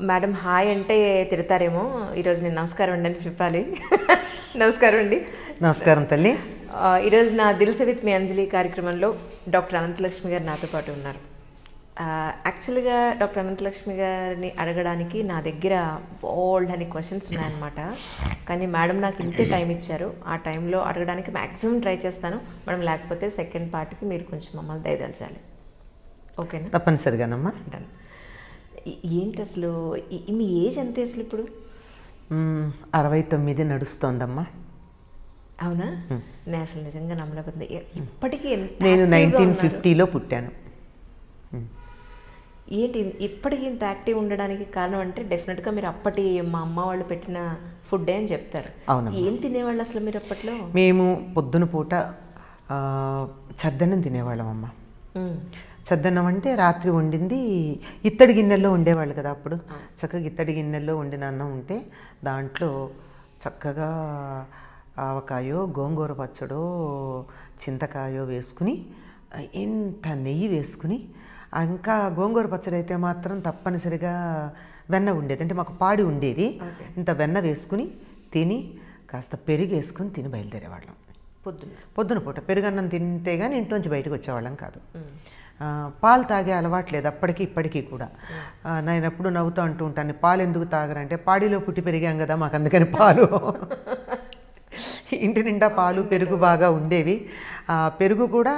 Madam hi అంటే తిడతారేమో, ఈరోజు నేను నమస్కారం అండి అని చెప్పాలి. నమస్కారం అండి. నమస్కారం తల్లి. ఈరోజు నా దిల్సే విత్ మీ అంజలి కార్యక్రమంలో డాక్టర్ అనంతలక్ష్మి గారు నాతో పాటు ఉన్నారు. యాక్చువల్గా డాక్టర్ అనంతలక్ష్మి గారిని అడగడానికి నా దగ్గర బోల్డ్ అని క్వశ్చన్స్ ఉన్నాయన్నమాట. కానీ మేడం నాకు ఇంతే టైం ఇచ్చారు. ఆ టైంలో అడగడానికి మ్యాక్సిమం ట్రై చేస్తాను మేడం. లేకపోతే సెకండ్ పార్ట్కి మీరు కొంచెం మమ్మల్ని దయదలచాలి. ఓకేనా? తప్పనిసరిగానమ్మా. డన్. ఏంటి అసలు మీ ఏజ్ ఎంత అసలు ఇప్పుడు? 69 నడుస్తోందమ్మా. అవునా? నేను అసలు నిజంగా నమ్మలేకపోతుంది. ఇప్పటికీ నేను 1950లో పుట్టాను. ఏంటి ఇప్పటికీ ఇంత యాక్టివ్ ఉండడానికి కారణం అంటే డెఫినెట్గా మీరు అప్పటి మా అమ్మ వాళ్ళు పెట్టిన ఫుడ్డే అని చెప్తారు. అవును. ఏం తినేవాళ్ళు అసలు మీరు అప్పట్లో? మేము పొద్దున పూట చద్దన్నం తినేవాళ్ళం అమ్మ. చద్దన్నం అంటే రాత్రి వండింది ఇత్తడి గిన్నెల్లో ఉండేవాళ్ళు కదా అప్పుడు. చక్కగా ఇత్తడి గిన్నెల్లో వండిన అన్నం ఉంటే దాంట్లో చక్కగా ఆవకాయో గోంగూర పచ్చడో చింతకాయో వేసుకుని ఇంత నెయ్యి వేసుకుని, ఇంకా గోంగూర పచ్చడి అయితే మాత్రం తప్పనిసరిగా వెన్న ఉండేది, అంటే మాకు పాడి ఉండేది. ఇంత వెన్న వేసుకుని తిని కాస్త పెరుగు వేసుకుని తిని బయలుదేరేవాళ్ళం పొద్దున పూట. పెరుగన్నం తింటే కానీ ఇంట్లోంచి బయటకు వచ్చేవాళ్ళం కాదు. పాలు తాగే అలవాట్లేదు అప్పటికి ఇప్పటికీ కూడా. నేను ఎప్పుడు నవ్వుతూ అంటూ ఉంటాను, పాలు ఎందుకు తాగరంటే పాడిలో పుట్టి పెరిగాం కదా మాకు అందుకని పాలు. ఇంటి నిండా పాలు పెరుగు బాగా ఉండేవి. పెరుగు కూడా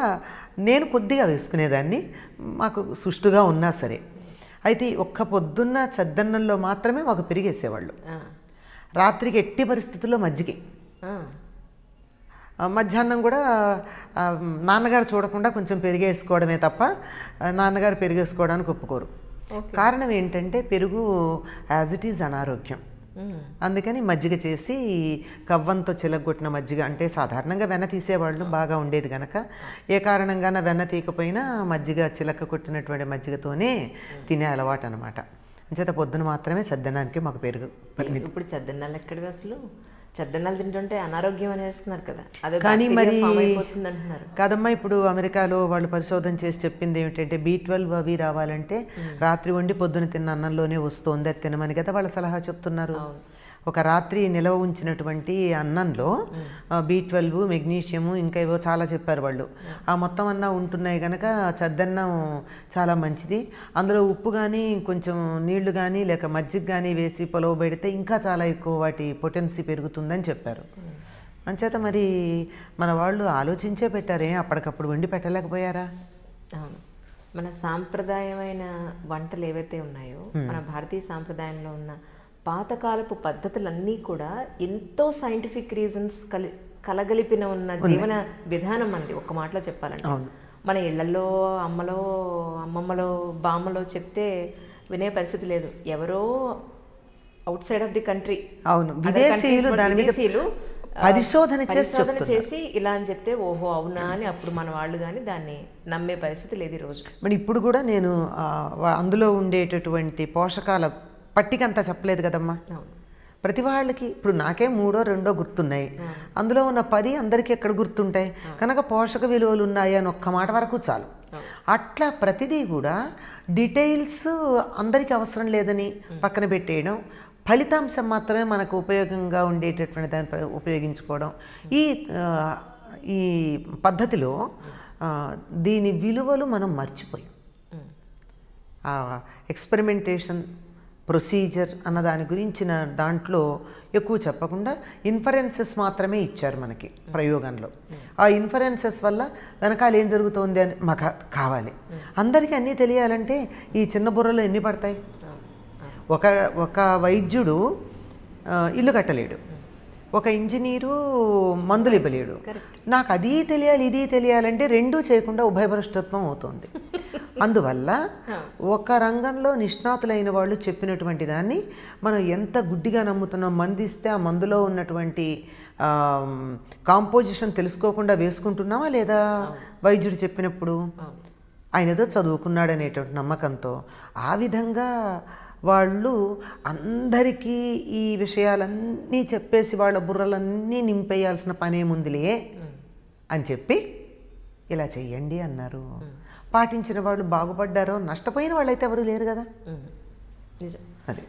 నేను కొద్దిగా వేసుకునేదాన్ని, మాకు సుష్టుగా ఉన్నా సరే. అయితే ఒక్క పొద్దున్న చద్దన్నంలో మాత్రమే మాకు పెరిగేసేవాళ్ళు. రాత్రికి ఎట్టి పరిస్థితుల్లో మజ్జిగ. మధ్యాహ్నం కూడా నాన్నగారు చూడకుండా కొంచెం పెరిగేసుకోవడమే తప్ప నాన్నగారు పెరిగేసుకోవడానికి ఒప్పుకోరు. కారణం ఏంటంటే పెరుగు యాజ్ ఇట్ ఈజ్ అనారోగ్యం. అందుకని మజ్జిగ చేసి కవ్వంతో చిలగొట్టిన మజ్జిగ, అంటే సాధారణంగా వెన్న తీసేవాళ్ళు బాగా ఉండేది కనుక ఏ కారణంగాన వెన్న తీయకపోయినా మజ్జిగ చిలక కొట్టినటువంటి మజ్జిగతోనే తినే అలవాటు అనమాట. అంచేత పొద్దున మాత్రమే చద్దనానికి మాకు పెరుగు. ఇప్పుడు చద్దన్నాలు ఎక్కడివి అసలు? చద్దన్నాలు తింటుంటే అనారోగ్యం అనేస్తున్నారు కదా, అదే కానీ మరి అయిపోతుంది అంటున్నారు. కాదమ్మా, ఇప్పుడు అమెరికాలో వాళ్ళు పరిశోధన చేసి చెప్పింది ఏమిటంటే B12 అవి రావాలంటే రాత్రి వండి పొద్దున తిన్న అన్నంలోనే వస్తుంది, అది తినమని కదా వాళ్ళ సలహా చెప్తున్నారు. ఒక రాత్రి నిలవ ఉంచినటువంటి అన్నంలో B12 మెగ్నీషియము ఇంకా ఏవో చాలా చెప్పారు వాళ్ళు. ఆ మొత్తం అన్నా ఉంటున్నాయి కనుక చద్దన్నం చాలా మంచిది. అందులో ఉప్పు కానీ కొంచెం నీళ్లు కానీ లేక మజ్జిగ కానీ వేసి పొలవ పెడితే ఇంకా చాలా ఎక్కువ వాటి పొటెన్సీ పెరుగుతుందని చెప్పారు. అంచేత మరి మన వాళ్ళు ఆలోచించే పెట్టారే, అప్పటికప్పుడు వండి పెట్టలేకపోయారా? అవును. మన సాంప్రదాయమైన వంటలు ఏవైతే ఉన్నాయో, మన భారతీయ సాంప్రదాయంలో ఉన్న పాతకాలపు పద్ధతులన్నీ కూడా ఎంతో సైంటిఫిక్ రీజన్స్ కలగలిపిన ఉన్న జీవన విధానం అంది. ఒక్క మాటలో చెప్పాలంటే మన ఇళ్లలో అమ్మమ్మలో బామ్మలో చెప్తే వినే పరిస్థితి లేదు. ఎవరో out side of the country, అవును, విదేశీయులు పరిశోధన చేసి ఇలా అని చెప్తే ఓహో అవునా అని అప్పుడు మన వాళ్ళు కానీ దాన్ని నమ్మే పరిస్థితి లేదు ఈరోజు. మరి ఇప్పుడు కూడా నేను అందులో ఉండేటటువంటి పోషకాల పట్టికంతా చెప్పలేదు కదమ్మా. ప్రతి వాళ్ళకి ఇప్పుడు నాకే 3 2 గుర్తున్నాయి, అందులో ఉన్న 10 అందరికీ ఎక్కడ గుర్తుంటాయి కనుక పోషక విలువలు ఉన్నాయి అని ఒక్క మాట వరకు చాలు. అట్లా ప్రతిదీ కూడా డీటెయిల్స్ అందరికీ అవసరం లేదని పక్కన పెట్టేయడం, ఫలితాంశం మాత్రమే మనకు ఉపయోగంగా ఉండేటటువంటి దాన్ని ఉపయోగించుకోవడం. ఈ పద్ధతిలో దీని విలువలు మనం మర్చిపోయాం. ఎక్స్పెరిమెంటేషన్ ప్రొసీజర్ అన్న దాని గురించిన దాంట్లో ఎక్కువ చెప్పకుండా ఇన్ఫరెన్సెస్ మాత్రమే ఇచ్చారు మనకి ప్రయోగంలో. ఆ ఇన్ఫరెన్సెస్ వల్ల వెనకాల ఏం జరుగుతోంది అని మాకు కావాలి. అందరికీ అన్నీ తెలియాలంటే ఈ చిన్న బుర్రలో ఎన్ని పడతాయి? ఒక వైద్యుడు ఇల్లు కట్టలేడు, ఒక ఇంజనీరు మందులు ఇవ్వలేడు. నాకు అది తెలియాలి ఇది తెలియాలంటే రెండూ చేయకుండా ఉభయభ్రష్టత్వం అవుతుంది. అందువల్ల ఒక రంగంలో నిష్ణాతులైన వాళ్ళు చెప్పినటువంటి దాన్ని మనం ఎంత గుడ్డిగా నమ్ముతున్నాం. మందిస్తే ఆ మందులో ఉన్నటువంటి కాంపోజిషన్ తెలుసుకోకుండా వేసుకుంటున్నామా లేదా? వైద్యుడు చెప్పినప్పుడు ఆయన ఏదో చదువుకున్నాడు అనేటువంటి నమ్మకంతో ఆ విధంగా వాళ్ళు అందరికీ ఈ విషయాలన్నీ చెప్పేసి వాళ్ళ బుర్రలన్నీ నింపేయాల్సిన పనేముందిలే అని చెప్పి ఇలా చెయ్యండి అన్నారు. పాటించిన వాళ్ళు బాగుపడ్డారో, నష్టపోయిన వాళ్ళైతే ఎవరు లేరు కదా. నిజం. అదే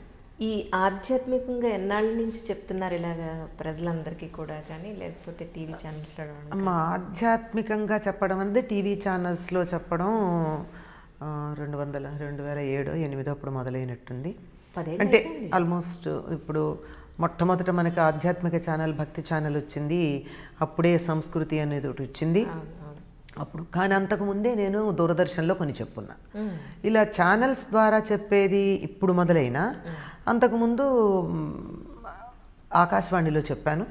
ఈ ఆధ్యాత్మికంగా ఎన్నాళ్ళ నుంచి చెప్తున్నారు ఇలాగా ప్రజలందరికీ కూడా, కానీ లేకపోతే టీవీ ఛానల్స్లో? అమ్మ, ఆధ్యాత్మికంగా చెప్పడం అనేది టీవీ ఛానల్స్లో చెప్పడం 2007-2008 అప్పుడు మొదలైనట్టుంది. అంటే ఆల్మోస్ట్ ఇప్పుడు మొట్టమొదట మనకి ఆధ్యాత్మిక ఛానల్, భక్తి ఛానల్ వచ్చింది, అప్పుడే సంస్కృతి అనేది ఒకటి వచ్చింది అప్పుడు. కానీ అంతకుముందే నేను దూరదర్శన్లో కొన్ని చెప్పున్నా. ఇలా ఛానల్స్ ద్వారా చెప్పేది ఇప్పుడు మొదలైనా అంతకుముందు ఆకాశవాణిలో చెప్పాను.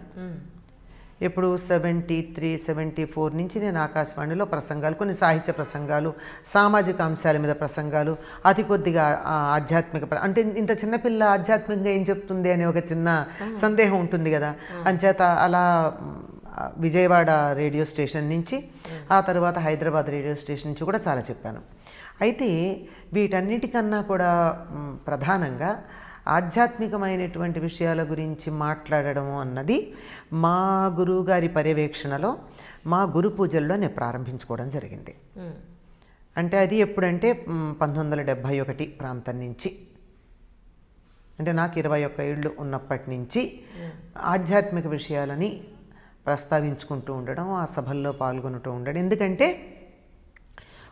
ఎప్పుడు 73-74 నుంచి నేను ఆకాశవాణిలో ప్రసంగాలు, కొన్ని సాహిత్య ప్రసంగాలు, సామాజిక అంశాల మీద ప్రసంగాలు, అతి కొద్దిగా ఆధ్యాత్మిక అంటే ఇంత చిన్నపిల్ల ఆధ్యాత్మికంగా ఏం చెప్తుంది అనే ఒక చిన్న సందేహం ఉంటుంది కదా. అంచేత అలా విజయవాడ రేడియో స్టేషన్ నుంచి, ఆ తర్వాత హైదరాబాద్ రేడియో స్టేషన్ నుంచి కూడా చాలా చెప్పాను. అయితే వీటన్నిటికన్నా కూడా ప్రధానంగా ఆధ్యాత్మికమైనటువంటి విషయాల గురించి మాట్లాడడం అన్నది మా గురువుగారి పర్యవేక్షణలో, మా గురు పూజల్లో నేను ప్రారంభించుకోవడం జరిగింది. అంటే అది ఎప్పుడంటే 1971 ప్రాంతం నుంచి, అంటే నాకు 21 ఏళ్ళు ఉన్నప్పటి నుంచి ఆధ్యాత్మిక విషయాలని ప్రస్తావించుకుంటూ ఉండడం, ఆ సభల్లో పాల్గొంటూ ఉండడం. ఎందుకంటే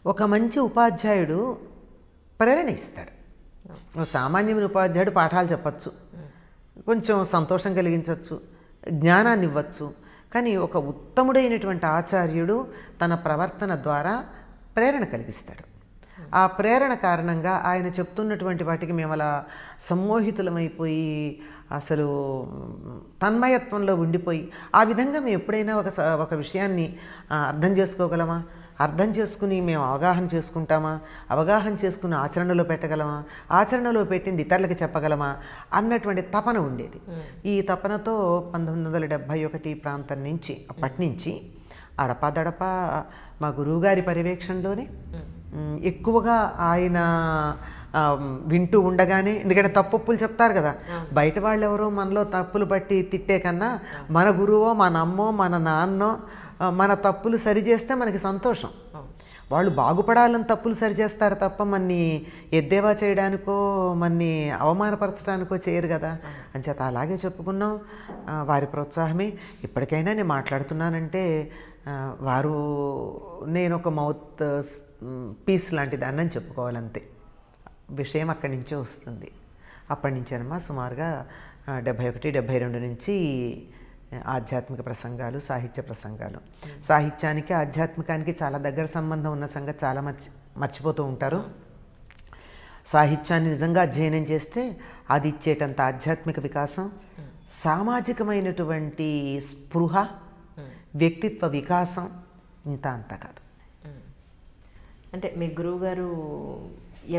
ఒక మంచి ఉపాధ్యాయుడు ప్రేరణ ఇస్తాడు. సామాన్యమైన ఉపాధ్యాయుడు పాఠాలు చెప్పచ్చు, కొంచెం సంతోషం కలిగించవచ్చు, జ్ఞానాన్ని ఇవ్వచ్చు. కానీ ఒక ఉత్తముడైనటువంటి ఆచార్యుడు తన ప్రవర్తన ద్వారా ప్రేరణ కలిగిస్తాడు. ఆ ప్రేరణ కారణంగా ఆయన చెప్తున్నటువంటి వాటికి మేము అలా సమ్మోహితులమైపోయి, అసలు తన్మయత్వంలో ఉండిపోయి, ఆ విధంగా మేము ఎప్పుడైనా ఒక విషయాన్ని అర్థం చేసుకోగలమా, అర్థం చేసుకుని మేము అవగాహన చేసుకుంటామా, అవగాహన చేసుకుని ఆచరణలో పెట్టగలమా, ఆచరణలో పెట్టింది ఇతరులకి చెప్పగలమా అన్నటువంటి తపన ఉండేది. ఈ తపనతో 1971 ప్రాంతం నుంచి, అప్పటి నుంచి అడపాదడప మా గురువుగారి పర్యవేక్షణలోనే ఎక్కువగా ఆయన వింటూ ఉండగానే, ఎందుకంటే తప్పులు చెప్తారు కదా, బయట వాళ్ళు ఎవరో మనలో తప్పులు బట్టి తిట్టే కన్నా మన గురువో, మన అమ్మో, మన నాన్నో మన తప్పులు సరిచేస్తే మనకి సంతోషం. వాళ్ళు బాగుపడాలని తప్పులు సరిచేస్తారు తప్ప మన్ని ఎద్దేవా చేయడానికో, మన్ని అవమానపరచడానికో చేయరు కదా. అంచేత అలాగే చెప్పుకున్నాం. వారి ప్రోత్సాహమే ఇప్పటికైనా నేను మాట్లాడుతున్నానంటే వారు, నేను ఒక మౌత్ పీస్ లాంటి దాన్ని అని చెప్పుకోవాలంతే. విషయం అక్కడి నుంచే వస్తుంది. అప్పటి నుంచేనమ్మా సుమారుగా 71-72 నుంచి ఆధ్యాత్మిక ప్రసంగాలు, సాహిత్య ప్రసంగాలు. సాహిత్యానికి ఆధ్యాత్మికానికి చాలా దగ్గర సంబంధం ఉన్న సంగతి చాలా మర్చిపోతూ ఉంటారు. సాహిత్యాన్ని నిజంగా అధ్యయనం చేస్తే అది ఇచ్చేటంత ఆధ్యాత్మిక వికాసం, సామాజికమైనటువంటి స్పృహ, వ్యక్తిత్వ వికాసం ఇంత అంతా కాదు. అంటే మీ గురువుగారు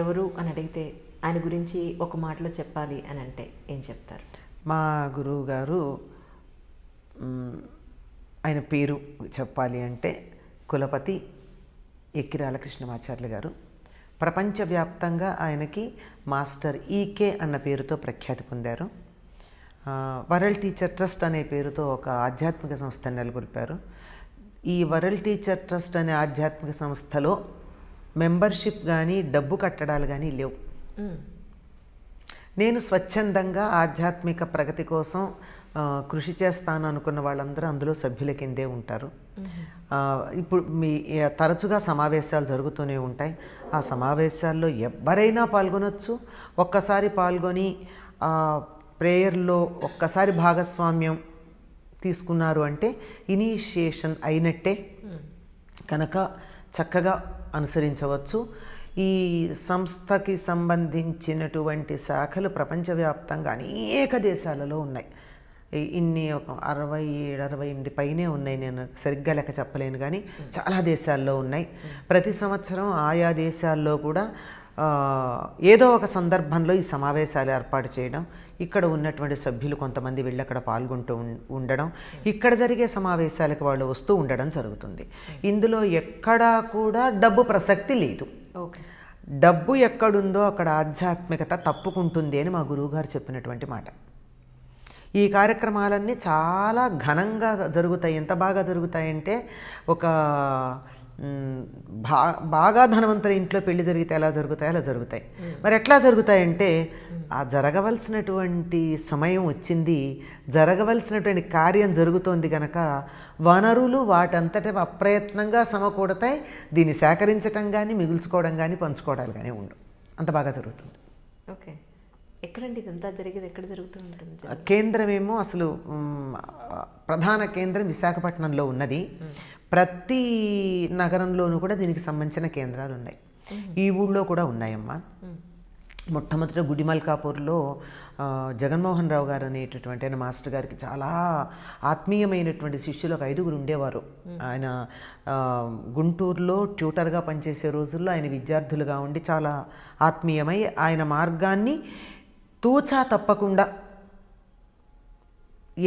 ఎవరు అని అడిగితే ఆయన గురించి ఒక మాటలో చెప్పాలి అని అంటే ఏం చెప్తారు? మా గురువు గారు, ఆయన పేరు చెప్పాలి అంటే కులపతి ఎక్కిరాల కృష్ణమాచార్యులు గారు. ప్రపంచవ్యాప్తంగా ఆయనకి మాస్టర్ ఈకే అన్న పేరుతో ప్రఖ్యాతి పొందారు. వరల్డ్ టీచర్ ట్రస్ట్ అనే పేరుతో ఒక ఆధ్యాత్మిక సంస్థను నెలకొల్పారు. ఈ వరల్డ్ టీచర్ ట్రస్ట్ అనే ఆధ్యాత్మిక సంస్థలో మెంబర్షిప్ కానీ డబ్బు కట్టడాలు కానీ లేవు. నేను స్వచ్ఛందంగా ఆధ్యాత్మిక ప్రగతి కోసం కృషి చేస్తాను అనుకున్న వాళ్ళందరూ అందులో సభ్యుల కిందే ఉంటారు. ఇప్పుడు తరచుగా సమావేశాలు జరుగుతూనే ఉంటాయి. ఆ సమావేశాల్లో ఎవరైనా పాల్గొనవచ్చు. ఒక్కసారి పాల్గొని ప్రేయర్లో ఒక్కసారి భాగస్వామ్యం తీసుకున్నారు అంటే ఇనిషియేషన్ అయినట్టే కనుక చక్కగా అనుసరించవచ్చు. ఈ సంస్థకి సంబంధించినటువంటి శాఖలు ప్రపంచవ్యాప్తంగా అనేక దేశాలలో ఉన్నాయి. ఇన్ని ఒక 67-68 పైనే ఉన్నాయి. నేను సరిగ్గా లెక్క చెప్పలేను కానీ చాలా దేశాల్లో ఉన్నాయి. ప్రతి సంవత్సరం ఆయా దేశాల్లో కూడా ఏదో ఒక సందర్భంలో ఈ సమావేశాలు ఏర్పాటు చేయడం, ఇక్కడ ఉన్నటువంటి సభ్యులు కొంతమంది వెళ్ళి అక్కడ పాల్గొంటూ ఉండడం, ఇక్కడ జరిగే సమావేశాలకు వాళ్ళు వస్తూ ఉండడం జరుగుతుంది. ఇందులో ఎక్కడా కూడా డబ్బు ప్రసక్తి లేదు. డబ్బు ఎక్కడుందో అక్కడ ఆధ్యాత్మికత తప్పుకుంటుంది అని మా గురువుగారు చెప్పినటువంటి మాట. ఈ కార్యక్రమాలన్నీ చాలా ఘనంగా జరుగుతాయి. ఎంత బాగా జరుగుతాయంటే ఒక బాగా ధనవంతుల ఇంట్లో పెళ్లి జరిగితే ఎలా జరుగుతాయి అలా జరుగుతాయి. మరి ఎట్లా జరుగుతాయంటే ఆ జరగవలసినటువంటి సమయం వచ్చింది, జరగవలసినటువంటి కార్యం జరుగుతోంది కనుక వనరులు వాటంతట అప్రయత్నంగా సమకూడతాయి. దీన్ని సేకరించడం కానీ మిగుల్చుకోవడం కానీ పంచుకోవడాలు కానీ ఉండవు. అంత బాగా జరుగుతుంది. ఓకే, ఎక్కడండి ఇదంతా జరిగేది? ఎక్కడ జరుగుతూ ఉంటుంది? కేంద్రమేమో అసలు ప్రధాన కేంద్రం విశాఖపట్నంలో ఉన్నది. ప్రతి నగరంలోనూ కూడా దీనికి సంబంధించిన కేంద్రాలు ఉన్నాయి. ఈ ఊళ్ళో కూడా ఉన్నాయమ్మా. మొట్టమొదట గుడిమల్కాపూర్లో జగన్మోహన్ రావు గారు అనేటటువంటి ఆయన మాస్టర్ గారికి చాలా ఆత్మీయమైనటువంటి శిష్యులు ఒక 5గురు ఉండేవారు. ఆయన గుంటూరులో ట్యూటర్గా పనిచేసే రోజుల్లో ఆయన విద్యార్థులుగా ఉండి చాలా ఆత్మీయమై ఆయన మార్గాన్ని తూచా తప్పకుండా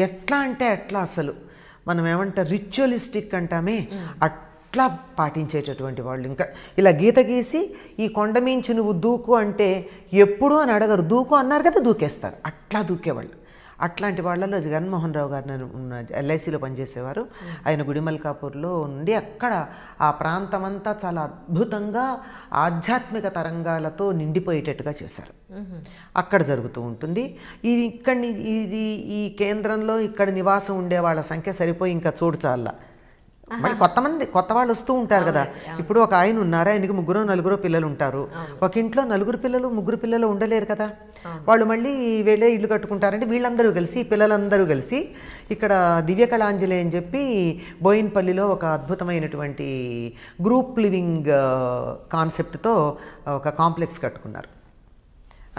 ఎట్లా అంటే అట్లా అసలు మనం ఏమంటారు రిచువలిస్టిక్ అంటామే అట్లా పాటించేటటువంటి వాళ్ళు. ఇంకా ఇలా గీత గీసి ఈ కొండ మించి నువ్వు దూకు అంటే ఎప్పుడు అని అడగరు, దూకు అన్నారు కదా దూకేస్తారు. అట్లా దూకేవాళ్ళు. అట్లాంటి వాళ్ళలో జగన్మోహన్ రావు గారు ఎల్ఐసిలో పనిచేసేవారు. ఆయన గుడిమల్కాపూర్లో ఉండి అక్కడ ఆ ప్రాంతం అంతా చాలా అద్భుతంగా ఆధ్యాత్మిక తరంగాలతో నిండిపోయేటట్టుగా చేశారు. అక్కడ జరుగుతూ ఉంటుంది. ఇది ఈ కేంద్రంలో ఇక్కడ నివాసం ఉండే వాళ్ళ సంఖ్య సరిపోయి ఇంకా చూడు చాలా. మళ్ళీ కొత్త వాళ్ళు వస్తూ ఉంటారు కదా. ఇప్పుడు ఒక ఆయన ఉన్నారు, ఆయనకి 3-4 పిల్లలు ఉంటారు. ఒక ఇంట్లో 4 పిల్లలు 3 పిల్లలు ఉండలేరు కదా. వాళ్ళు మళ్ళీ వీళ్ళే ఇల్లు కట్టుకుంటారంటే వీళ్ళందరూ కలిసి పిల్లలందరూ కలిసి ఇక్కడ దివ్యకళాంజలి అని చెప్పి బోయిన్పల్లిలో ఒక అద్భుతమైనటువంటి గ్రూప్ లివింగ్ కాన్సెప్ట్తో ఒక కాంప్లెక్స్ కట్టుకున్నారు.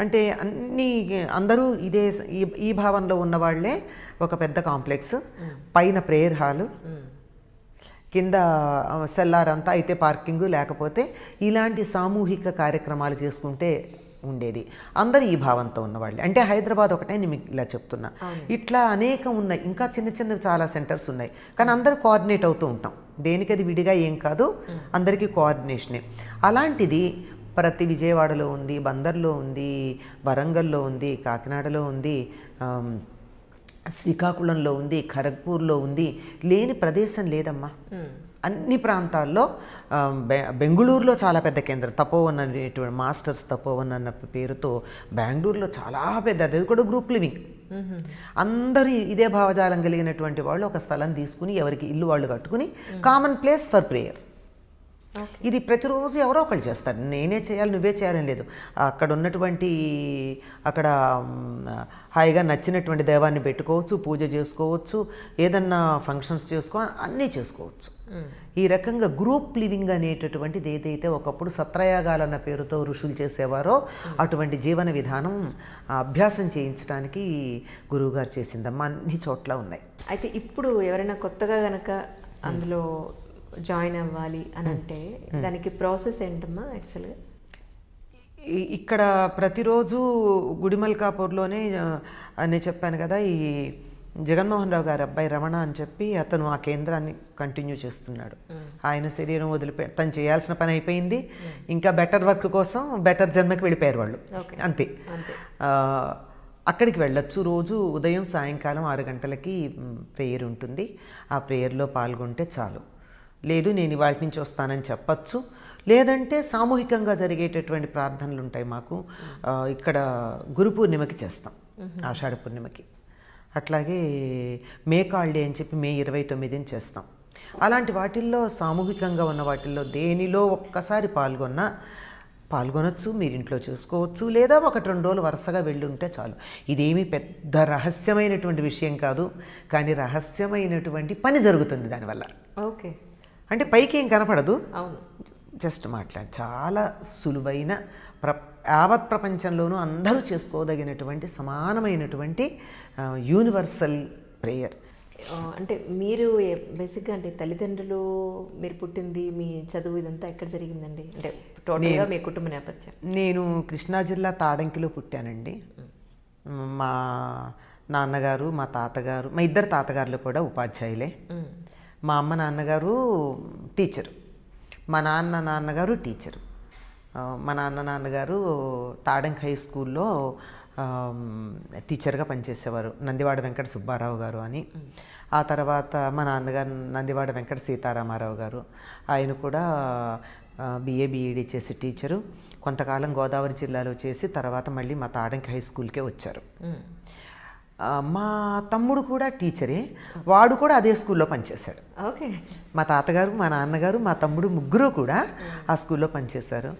అంటే అందరూ ఈ భావనలో ఉన్న వాళ్ళే ఒక పెద్ద కాంప్లెక్స్, పైన ప్రేయర్ హాలు, కింద సెల్లార్ అంతా అయితే పార్కింగు, లేకపోతే ఇలాంటి సామూహిక కార్యక్రమాలు చేసుకుంటే ఉండేది. అందరూ ఈ భావంతో ఉన్నవాళ్ళే. అంటే హైదరాబాద్ ఒకటే నేను మీకు ఇలా చెప్తున్నా. ఇట్లా అనేకం ఉన్నాయి, ఇంకా చిన్న చిన్నవి చాలా సెంటర్స్ ఉన్నాయి. కానీ అందరూ కోఆర్డినేట్ అవుతూ ఉంటాం. దేనికది విడిగా ఏం కాదు, అందరికీ కోఆర్డినేషనే. అలాంటిది ప్రతి విజయవాడలో ఉంది, బందర్లో ఉంది, వరంగల్లో ఉంది, కాకినాడలో ఉంది, శ్రీకాకుళంలో ఉంది, ఖరగ్పూర్లో ఉంది. లేని ప్రదేశం లేదమ్మా. అన్ని ప్రాంతాల్లో బెంగుళూరులో చాలా పెద్ద కేంద్రం, తపోవన్ అనేటువంటి మాస్టర్స్ తపోవన్ అన్న పేరుతో బెంగళూరులో చాలా పెద్ద, అది కూడా గ్రూప్ లివింగ్. అందరూ ఇదే భావజాలం కలిగినటువంటి వాళ్ళు ఒక స్థలం తీసుకుని ఎవరికి ఇల్లు వాళ్ళు కట్టుకుని కామన్ ప్లేస్ ఫర్ ప్రేయర్. ఇది ప్రతిరోజు ఎవరో ఒకళ్ళు చేస్తారు. నేనే చేయాలి నువ్వే చేయాలని లేదు. అక్కడ ఉన్నటువంటి అక్కడ హాయిగా నచ్చినటువంటి దైవాన్ని పెట్టుకోవచ్చు, పూజ చేసుకోవచ్చు, ఏదన్నా ఫంక్షన్స్ అన్నీ చేసుకోవచ్చు. ఈ రకంగా గ్రూప్ లివింగ్ అనేటటువంటిది ఏదైతే ఒకప్పుడు సత్రయాగాలన్న పేరుతో ఋషులు చేసేవారో అటువంటి జీవన విధానం అభ్యాసం చేయించడానికి గురువుగారు చేసిందమ్మా. అన్ని చోట్ల ఉన్నాయి. అయితే ఇప్పుడు ఎవరైనా కొత్తగా గనక అందులో జాయిన్ అవ్వాలి అని అంటే దానికి ప్రాసెస్ ఏంటమ్మా? యాక్చువల్గా ఇక్కడ ప్రతిరోజు గుడిమల్కాపూర్లోనే నేను చెప్పాను కదా, ఈ జగన్మోహన్ రావు గారి అబ్బాయి రమణ అని చెప్పి అతను ఆ కేంద్రాన్ని కంటిన్యూ చేస్తున్నాడు. ఆయన శరీరం తను చేయాల్సిన పని అయిపోయింది. ఇంకా బెటర్ వర్క్ కోసం బెటర్ జన్మకి వెళ్ళిపోయారు వాళ్ళు. అంతే. అక్కడికి వెళ్ళొచ్చు. రోజు ఉదయం సాయంకాలం 6 గంటలకి ప్రేయర్ ఉంటుంది. ఆ ప్రేయర్లో పాల్గొంటే చాలు. లేదు నేను ఇవాళ నుంచి వస్తానని చెప్పచ్చు. లేదంటే సామూహికంగా జరిగేటటువంటి ప్రార్థనలు ఉంటాయి మాకు. ఇక్కడ గురు పూర్ణిమకి చేస్తాం, ఆషాఢ పూర్ణిమకి. అట్లాగే మే కాల్డే అని చెప్పి మే 29ని చేస్తాం. అలాంటి వాటిల్లో సామూహికంగా ఉన్న వాటిల్లో దేనిలో ఒక్కసారి పాల్గొనొచ్చు, మీరు ఇంట్లో చూసుకోవచ్చు, లేదా 1-2 రోజులు వరుసగా వెళ్ళి ఉంటే చాలు. ఇదేమీ పెద్ద రహస్యమైనటువంటి విషయం కాదు, కానీ రహస్యమైనటువంటి పని జరుగుతుంది దానివల్ల. ఓకే, అంటే పైకి ఏం కనపడదు, అవును, జస్ట్ చాలా సులువైన యావత్ ప్రపంచంలోనూ అందరూ చేసుకోదగినటువంటి సమానమైనటువంటి యూనివర్సల్ ప్రేయర్. అంటే మీరు బేసిక్గా అంటే తల్లిదండ్రులు, మీరు పుట్టింది, మీ చదువు ఇదంతా ఎక్కడ జరిగిందండి? అంటే టోటల్గా మీ కుటుంబ నేపథ్యం. నేను కృష్ణా జిల్లా తాడంకిలో పుట్టానండి. మా నాన్నగారు, మా తాతగారు, మా ఇద్దరు తాతగారులు కూడా ఉపాధ్యాయులే. మా అమ్మ నాన్నగారు టీచరు, మా నాన్నగారు టీచరు. మా నాన్నగారు తాడంక్ హై స్కూల్లో టీచర్గా పనిచేసేవారు, నందివాడ వెంకట సుబ్బారావు గారు అని. ఆ తర్వాత మా నాన్నగారు నందివాడ వెంకట సీతారామారావు గారు, ఆయన కూడా బిఏ బిఈడి చేసి టీచరు. కొంతకాలం గోదావరి జిల్లాలో చేసి తర్వాత మళ్ళీ మా తాడంకి హై స్కూల్కే వచ్చారు. మా తమ్ముడు కూడా టీచరే, వాడు కూడా అదే స్కూల్లో పనిచేశాడు. ఓకే. మా తాతగారు, మా నాన్నగారు, మా తమ్ముడు ముగ్గురు కూడా ఆ స్కూల్లో పనిచేశారు.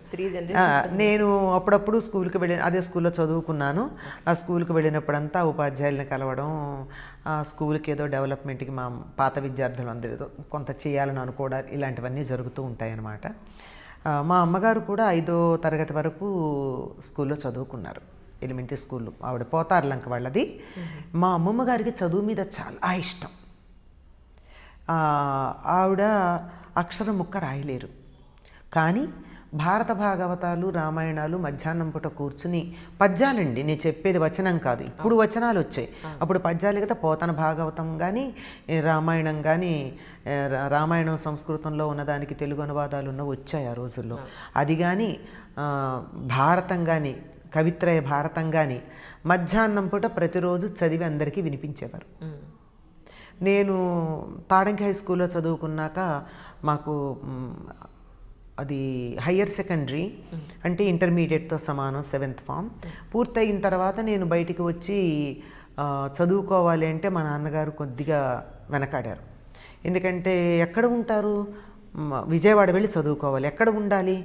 నేను అప్పుడప్పుడు స్కూల్కి అదే స్కూల్లో చదువుకున్నాను. ఆ స్కూల్కి వెళ్ళినప్పుడంతా ఉపాధ్యాయులను కలవడం, ఆ స్కూల్కి ఏదో డెవలప్మెంట్కి మా పాత విద్యార్థులు అందరూ కొంత చేయాలని అనుకోవడం, ఇలాంటివన్నీ జరుగుతూ ఉంటాయన్నమాట. మా అమ్మగారు కూడా 5వ తరగతి వరకు స్కూల్లో చదువుకున్నారు, ఎలిమెంటరీ స్కూల్. ఆవిడ పోతార్లంక వాళ్ళది. మా అమ్మమ్మ గారికి చదువు మీద చాలా ఇష్టం. ఆవిడ అక్షరం ముక్క రాయలేరు, కానీ భారత భాగవతాలు, రామాయణాలు మధ్యాహ్నం పూట కూర్చుని పద్యాలండి, నేను చెప్పేది వచనం కాదు, ఇప్పుడు వచనాలు వచ్చాయి, అప్పుడు పద్యాలు కదా. పోతన భాగవతం కానీ, రామాయణం కానీ, రామాయణం సంస్కృతంలో ఉన్నదానికి తెలుగు అనువాదాలు వచ్చాయి ఆ రోజుల్లో. అది కానీ భారతం కానీ, కవిత్రయ భారతం కానీ మధ్యాహ్నం పూట ప్రతిరోజు చదివి అందరికీ వినిపించేవారు. నేను తాడంకి హై స్కూల్లో చదువుకున్నాక మాకు అది హయ్యర్ సెకండరీ అంటే ఇంటర్మీడియట్తో సమానం, 7th ఫామ్ పూర్తయిన తర్వాత నేను బయటికి వచ్చి చదువుకోవాలి అంటే మా నాన్నగారు కొద్దిగా వెనకాడారు. ఎందుకంటే ఎక్కడ ఉంటారు, విజయవాడ వెళ్ళి చదువుకోవాలి, ఎక్కడ ఉండాలి,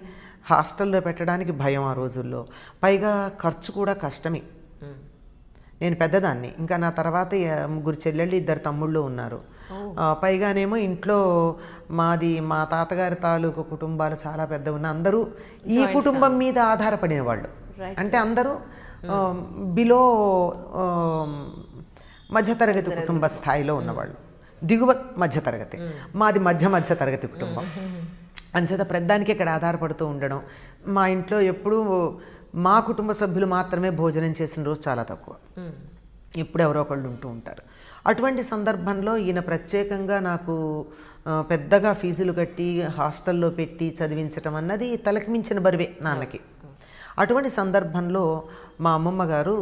హాస్టల్లో పెట్టడానికి భయం ఆ రోజుల్లో, పైగా ఖర్చు కూడా కష్టమే. నేను పెద్దదాన్ని, ఇంకా నా తర్వాత 3 చెల్లెళ్ళు 2 తమ్ముళ్ళు ఉన్నారు. పైగానేమో ఇంట్లో మాది మా తాతగారి తాలూకు కుటుంబాలు చాలా పెద్ద ఉన్న, అందరూ ఈ కుటుంబం మీద ఆధారపడిన వాళ్ళు. అంటే అందరూ బిలో మధ్యతరగతి కుటుంబ స్థాయిలో ఉన్నవాళ్ళు, దిగువ మధ్యతరగతి. మాది మధ్య తరగతి కుటుంబం. అంచేత ప్రధానికి ఇక్కడ ఆధారపడుతూ ఉండడం. మా ఇంట్లో ఎప్పుడూ మా కుటుంబ సభ్యులు మాత్రమే భోజనం చేసిన రోజు చాలా తక్కువ, ఎప్పుడు ఎవరో ఒకళ్ళు ఉంటూ ఉంటారు. అటువంటి సందర్భంలో ఈయన ప్రత్యేకంగా నాకు పెద్దగా ఫీజులు కట్టి హాస్టల్లో పెట్టి చదివించటం అన్నది తలకి మించిన బరువే నాన్నకి. అటువంటి సందర్భంలో మా అమ్మమ్మ గారు,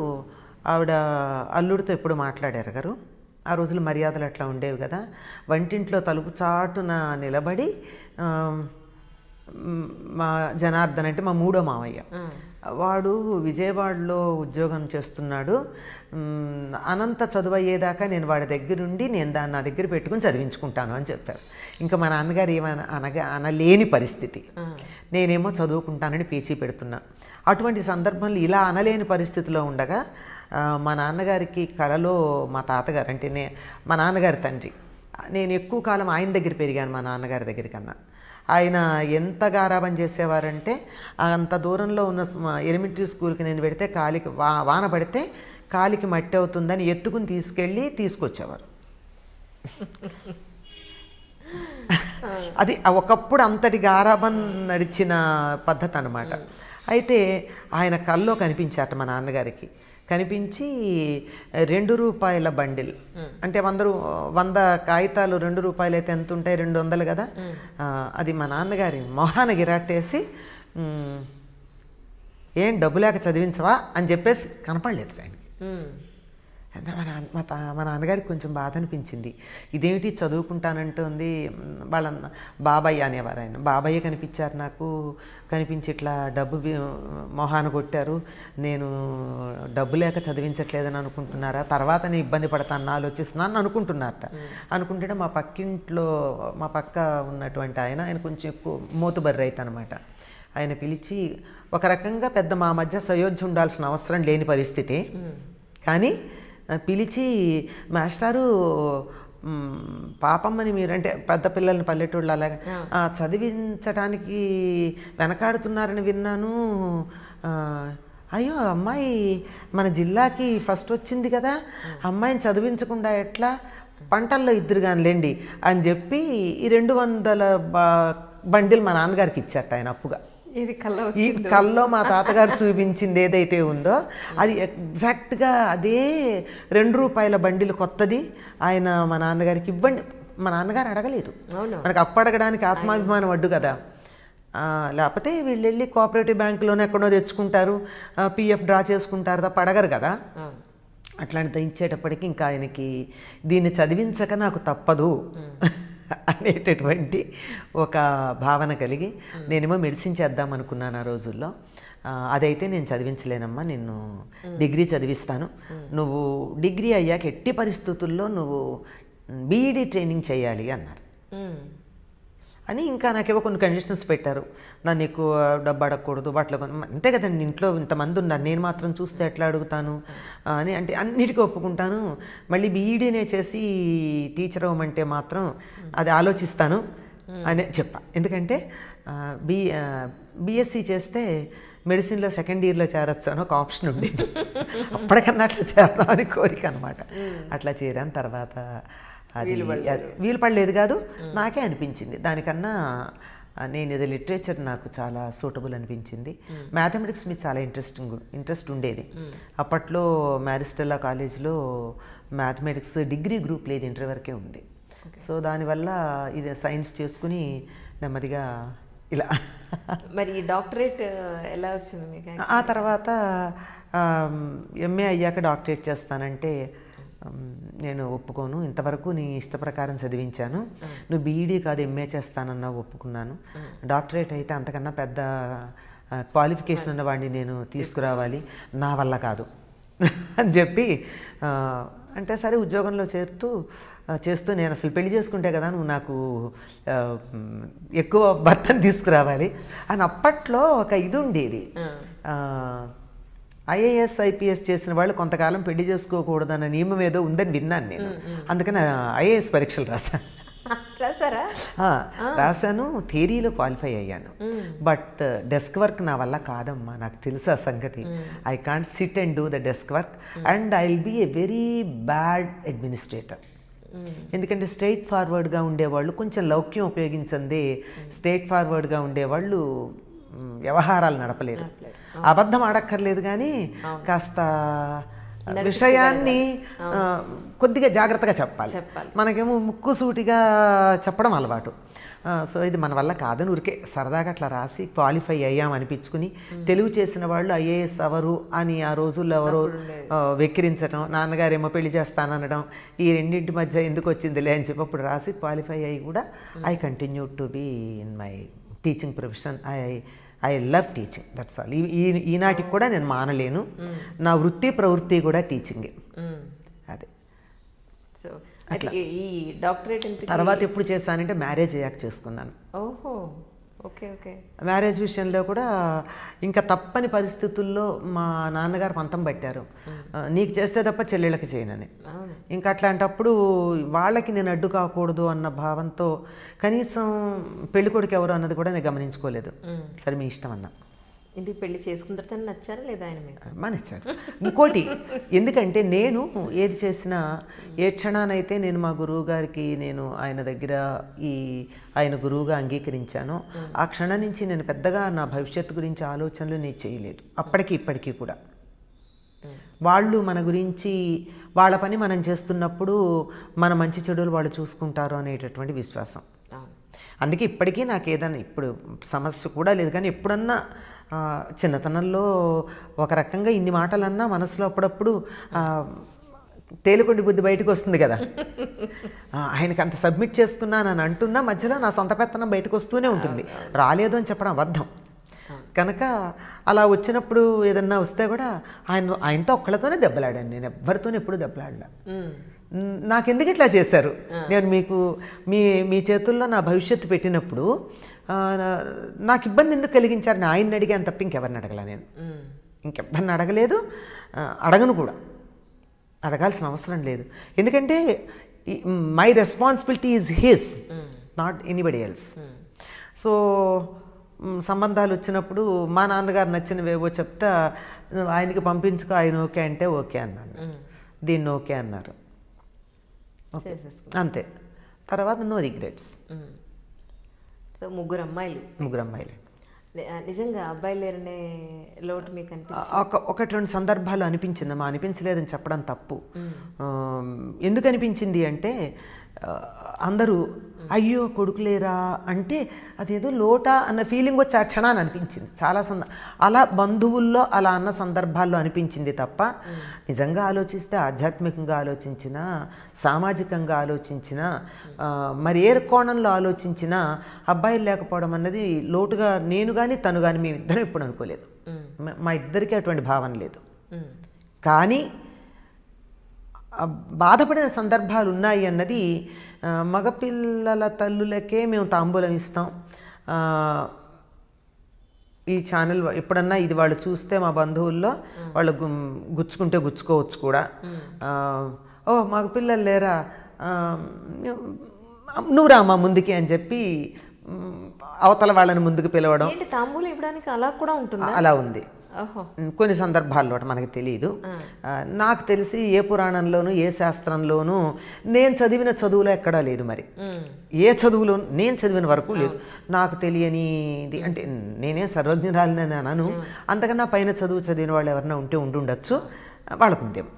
ఆవిడ అల్లుడితో ఎప్పుడు మాట్లాడారు గారు. ఆ రోజులు మర్యాదలు అట్లా ఉండేవి కదా. వంటింట్లో తలుపు చాటున నిలబడి మా జనార్దన్ అంటే మా 3వ మావయ్య, వాడు విజయవాడలో ఉద్యోగం చేస్తున్నాడు, అనంత చదువు అయ్యేదాకా నేను వాడి దగ్గరుండి నేను దాన్ని నా దగ్గర పెట్టుకుని చదివించుకుంటాను అని చెప్పారు. ఇంకా మా నాన్నగారు అనలేని పరిస్థితి, నేనేమో చదువుకుంటానని పేచీ పెడుతున్నా. అటువంటి సందర్భంలో ఇలా అనలేని పరిస్థితిలో ఉండగా మా నాన్నగారికి కలలో మా తాతగారు అంటే మా నాన్నగారి తండ్రి, నేను ఎక్కువ కాలం ఆయన దగ్గర పెరిగాను మా నాన్నగారి దగ్గర కన్నా. ఆయన ఎంత గారాబం చేసేవారంటే అంత దూరంలో ఉన్న ఎలిమెంటరీ స్కూల్కి నేను పెడితే కాలికి వాన పడితే కాలికి మట్టి అవుతుందని ఎత్తుకుని తీసుకొచ్చేవారు. అది ఒకప్పుడు అంతటి గారాబం నడిచిన పద్ధతి అన్నమాట. అయితే ఆయన కల్లో కనిపించాట మా నాన్నగారికి. కనిపించి 2 రూపాయల బండిల్ అంటే 100 కాగితాలు 2 రూపాయలు అయితే ఎంత ఉంటాయి, 200 కదా. అది మా నాన్నగారి మొహాన గిరాటేసి, ఏం డబ్బు లేక చదివించవా అని చెప్పేసి కనపడలేదు ఆయనకి. మా నాన్నగారికి కొంచెం బాధ అనిపించింది. ఇదేమిటి చదువుకుంటానంటుంది, వాళ్ళ బాబాయ్ అనేవారు ఆయన. బాబాయ్య కనిపించారు నాకు, కనిపించి ఇట్లా డబ్బు మొహాన కొట్టారు, నేను డబ్బు లేక చదివించట్లేదని అనుకుంటున్నారా, తర్వాత నేను ఇబ్బంది పడతాను ఆలోచిస్తున్నాను అనుకుంటున్నారట. అనుకుంటే మా పక్క ఉన్నటువంటి ఆయన కొంచెం ఎక్కువ మోతుబర్రి రైతు అనమాట. ఆయన పిలిచి ఒక రకంగా పెద్ద మా మధ్య సయోధ్య ఉండాల్సిన అవసరం లేని పరిస్థితి, కానీ పిలిచి, మాస్టారు పాపమ్మని మీరు అంటే పెద్ద పిల్లల్ని పల్లెటూళ్ళు అలాగే చదివించడానికి వెనకాడుతున్నారని విన్నాను, అయ్యో అమ్మాయి మన జిల్లాకి ఫస్ట్ వచ్చింది కదా, అమ్మాయిని చదివించకుండా ఎట్లా, పంటల్లో ఇద్దరు కానిలేండి అని చెప్పి ఈ 200 బండిలు మా నాన్నగారికి ఇచ్చారట ఆయన అప్పుగా. ఈ కల్లో మా తాతగారు చూపించింది ఏదైతే ఉందో అది ఎగ్జాక్ట్గా అదే 2 రూపాయల బండిలు కొత్తది ఆయన మా నాన్నగారికి ఇవ్వండి. మా నాన్నగారు అడగలేదు, మనకు అప్పు అడగడానికి ఆత్మాభిమానం అడ్డు కదా. లేకపోతే వీళ్ళు వెళ్ళి కోఆపరేటివ్ బ్యాంకులోనే ఎక్కడో తెచ్చుకుంటారు, పిఎఫ్ డ్రా చేసుకుంటారు తప్ప అడగరు కదా. అట్లాంటిది ఇచ్చేటప్పటికి ఇంకా ఆయనకి దీన్ని చదివించక నాకు తప్పదు అనేటటువంటి ఒక భావన కలిగి నేనేమో మెడిసిన్ చేద్దాం అనుకున్నాను ఆ రోజుల్లో. అదైతే నేను చదివించలేనమ్మా, నిన్ను డిగ్రీ చదివిస్తాను, నువ్వు డిగ్రీ అయ్యాక ఎట్టి పరిస్థితుల్లో నువ్వు బీఈడీ ట్రైనింగ్ చేయాలి అన్నారు. అని ఇంకా నాకేవో కొన్ని కండిషన్స్ పెట్టారు. నన్ను ఎక్కువ డబ్బు అడగకూడదు, బట్టలు అంతే కదండి, ఇంట్లో ఇంతమంది ఉన్నారు, నేను మాత్రం చూస్తే ఎట్లా అడుగుతాను అని. అంటే అన్నిటికీ ఒప్పుకుంటాను, మళ్ళీ బీఈడీనే చేసి టీచర్ అవ్వమంటే మాత్రం అది ఆలోచిస్తాను అని చెప్పా. ఎందుకంటే బీఎస్సీ చేస్తే మెడిసిన్లో సెకండ్ ఇయర్లో చేరొచ్చు అని ఒక ఆప్షన్ ఉండేది. అప్పటికన్నా అట్లా చేరదాం అని కోరిక అనమాట. అట్లా చేరాను. తర్వాత అది వీలు పడలేదు కాదు, నాకే అనిపించింది దానికన్నా నేను ఇది లిటరేచర్ నాకు చాలా సూటబుల్ అనిపించింది. మ్యాథమెటిక్స్ మీద చాలా ఇంట్రెస్ట్ ఉండేది. అప్పట్లో మ్యారిస్టెల్లా కాలేజ్లో మ్యాథమెటిక్స్ డిగ్రీ గ్రూప్ లేదు, ఇంటర్ వరకే ఉంది. సో దానివల్ల ఇది సైన్స్ చేసుకుని నెమ్మదిగా ఇలా. మరి డాక్టరేట్ ఎలా వచ్చింది మీకు? ఆ తర్వాత ఎంఏ అయ్యాక డాక్టరేట్ చేస్తానంటే నేను ఒప్పుకోను, ఇంతవరకు నీ ఇష్ట ప్రకారం చదివించాను, నువ్వు బీఈడీ కాదు ఎంఏ చేస్తానన్నా ఒప్పుకున్నాను, డాక్టరేట్ అయితే అంతకన్నా పెద్ద క్వాలిఫికేషన్ ఉన్నవాడిని నేను తీసుకురావాలి, నా వల్ల కాదు అని చెప్పి అంటే సరే ఉద్యోగంలో చేస్తూ నేను అసలు పెళ్లి చేసుకుంటే కదా నువ్వు నాకు ఎక్కువ భర్తను తీసుకురావాలి అని అప్పట్లో ఒక ఇది ఉండేది. ఐఏఎస్ ఐపీఎస్ చేసిన వాళ్ళు కొంతకాలం పెళ్లి చేసుకోకూడదన్న నియమం ఏదో ఉందని విన్నాను నేను. అందుకని ఐఏఎస్ పరీక్షలు రాశాను, థియరీలో క్వాలిఫై అయ్యాను. బట్ డెస్క్ వర్క్ నా వల్ల కాదమ్మా, నాకు తెలుసు ఆ సంగతి. I can't sit and do the desk work and I will be a very bad administrator. ఎందుకంటే స్ట్రైట్ ఫార్వర్డ్గా ఉండేవాళ్ళు, కొంచెం లౌక్యం ఉపయోగించండి, స్ట్రైట్ ఫార్వర్డ్గా ఉండేవాళ్ళు వ్యవహారాలు నడపలేరు. అబద్ధం ఆడక్కర్లేదు కానీ కాస్త విషయాన్ని కొద్దిగా జాగ్రత్తగా చెప్పాలి. మనకేమో ముక్కుసూటిగా చెప్పడం అలవాటు. సో ఇది మన వల్ల కాదని ఊరికే సరదాగా అట్లా రాసి క్వాలిఫై అయ్యాం అనిపించుకుని, తెలుగు చేసిన వాళ్ళు ఐఏఎస్ అవరు అని ఆ రోజుల్లో ఎవరో వెక్కిరించడం, నాన్నగారేమో పెళ్లి చేస్తాననడం, ఈ రెండింటి మధ్య ఎందుకు వచ్చిందిలే అని చెప్పి అప్పుడు రాసి క్వాలిఫై అయ్యి కూడా I continue to be in my teaching profession. I love teaching, that's all. ఈనాటికి కూడా నేను మానలేను, నా వృత్తి ప్రవృత్తి కూడా టీచింగే. అదే. సో ఈ డాక్టరేట్ తర్వాత ఎప్పుడు చేశానంటే మ్యారేజ్ అయ్యాక చేసుకున్నాను. ఓహో, ఓకే ఓకే. మ్యారేజ్ విషయంలో కూడా ఇంకా తప్పని పరిస్థితుల్లో మా నాన్నగారు పంతం పట్టారు, నీకు చేస్తే తప్ప చెల్లెళ్ళకి చేయనని. ఇంకా అట్లాంటప్పుడు వాళ్ళకి నేను అడ్డు కాకూడదు అన్న భావంతో కనీసం పెళ్ళికొడుకు ఎవరు అన్నది కూడా నేను గమనించుకోలేదు. సరే మీ ఇష్టం అన్నా. ఇది పెళ్లి చేసుకున్న తర్వాత నచ్చారా లేదా ఆయన మీకు? నచ్చారు. ఇంకోటి, ఎందుకంటే నేను ఏది చేసినా ఏ క్షణానైతే నేను మా గురువు గారికి నేను ఆయన దగ్గర ఆయన గురువుగా అంగీకరించానో ఆ క్షణం నుంచి నేను పెద్దగా నా భవిష్యత్తు గురించి ఆలోచనలు నేను చేయలేదు. అప్పటికి ఇప్పటికీ కూడా వాళ్ళు మన గురించి, వాళ్ళ పని మనం చేస్తున్నప్పుడు మన మంచి చెడులు వాళ్ళు చూసుకుంటారు అనేటటువంటి విశ్వాసం. అందుకే ఇప్పటికీ నాకు ఏదన్నా, ఇప్పుడు సమస్య కూడా లేదు కానీ ఎప్పుడన్నా చిన్నతనంలో ఒక రకంగా ఇన్ని మాటలన్నా మనసులో అప్పుడప్పుడు తేలికొండి బుద్ధి బయటకు వస్తుంది కదా. ఆయనకి అంత సబ్మిట్ చేసుకున్నాను అని అంటున్నా మధ్యలో నా సొంత పెత్తనం బయటకు వస్తూనే ఉంటుంది. రాలేదు అని చెప్పడం అబద్ధం. కనుక అలా వచ్చినప్పుడు ఏదన్నా వస్తే కూడా ఆయనతో ఒక్కళ్ళతోనే దెబ్బలాడాను, నేను ఎవ్వరితోనే ఎప్పుడు దెబ్బలాడలా. నాకెందుకు ఇట్లా చేశారు, నేను మీకు మీ చేతుల్లో నా భవిష్యత్తు పెట్టినప్పుడు నాకు ఇబ్బంది ఎందుకు కలిగించారని ఆయన్ని అడిగాను తప్ప ఇంకెవరిని అడగల. నేను ఇంకెవరిని అడగలేదు, అడగను కూడా, అడగాల్సిన అవసరం లేదు. ఎందుకంటే my responsibility is his, not anybody else. So సంబంధాలు వచ్చినప్పుడు మా నాన్నగారు నచ్చినవేవో చెప్తా ఆయనకి పంపించుకో, ఆయన ఓకే అంటే ఓకే అన్నాను, దీన్ని ఓకే అన్నారు, అంతే. తర్వాత నో రిగ్రెట్స్. సో ముగ్గురు అమ్మాయిలు. నిజంగా అబ్బాయిలు లేరనే లోటు మీకు అనిపించింది? ఒకటి రెండు సందర్భాలు అనిపించిందమ్మా, అనిపించలేదని చెప్పడం తప్పు. ఎందుకు అనిపించింది అంటే అందరూ అయ్యో కొడుకులేరా అంటే అదేదో లోటా అన్న ఫీలింగ్ వచ్చి ఆ క్షణాన్ని అనిపించింది. చాలా అలా బంధువుల్లో అలా అన్న సందర్భాల్లో అనిపించింది తప్ప నిజంగా ఆలోచిస్తే ఆధ్యాత్మికంగా ఆలోచించినా, సామాజికంగా ఆలోచించినా, మరి ఏ కోణంలో ఆలోచించినా అబ్బాయిలు లేకపోవడం అన్నది లోటుగా నేను కానీ తను కానీ మేమిద్దరం ఎప్పుడు అనుకోలేదు. మా ఇద్దరికీ అటువంటి భావన లేదు. కానీ బాధపడిన సందర్భాలు ఉన్నాయి అన్నది మగపిల్లల తల్లులకే మేము తాంబూలం ఇస్తాం. ఈ ఛానల్ ఎప్పుడన్నా ఇది వాళ్ళు చూస్తే మా బంధువుల్లో వాళ్ళు గుచ్చుకుంటే గుచ్చుకోవచ్చు కూడా. ఓ మగపిల్లలు లేరా, నువ్వు రామా ముందుకి అని చెప్పి అవతల వాళ్ళని ముందుకు పిలవడం. తాంబూలం ఇవ్వడానికి అలా కూడా ఉంటుంది. అలా ఉంది కొన్ని సందర్భాల్లో, మనకు తెలియదు. నాకు తెలిసి ఏ పురాణంలోనూ ఏ శాస్త్రంలోనూ నేను చదివిన చదువులో ఎక్కడా లేదు. మరి ఏ చదువులో నేను చదివిన వరకు లేదు. నాకు తెలియనిది అంటే నేనే సర్వజ్ఞురాలని అనను. అంతకన్నా పైన చదువు చదివిన వాళ్ళు ఎవరైనా ఉంటే ఉండుండొచ్చు, వాళ్ళకు ఉందేమో.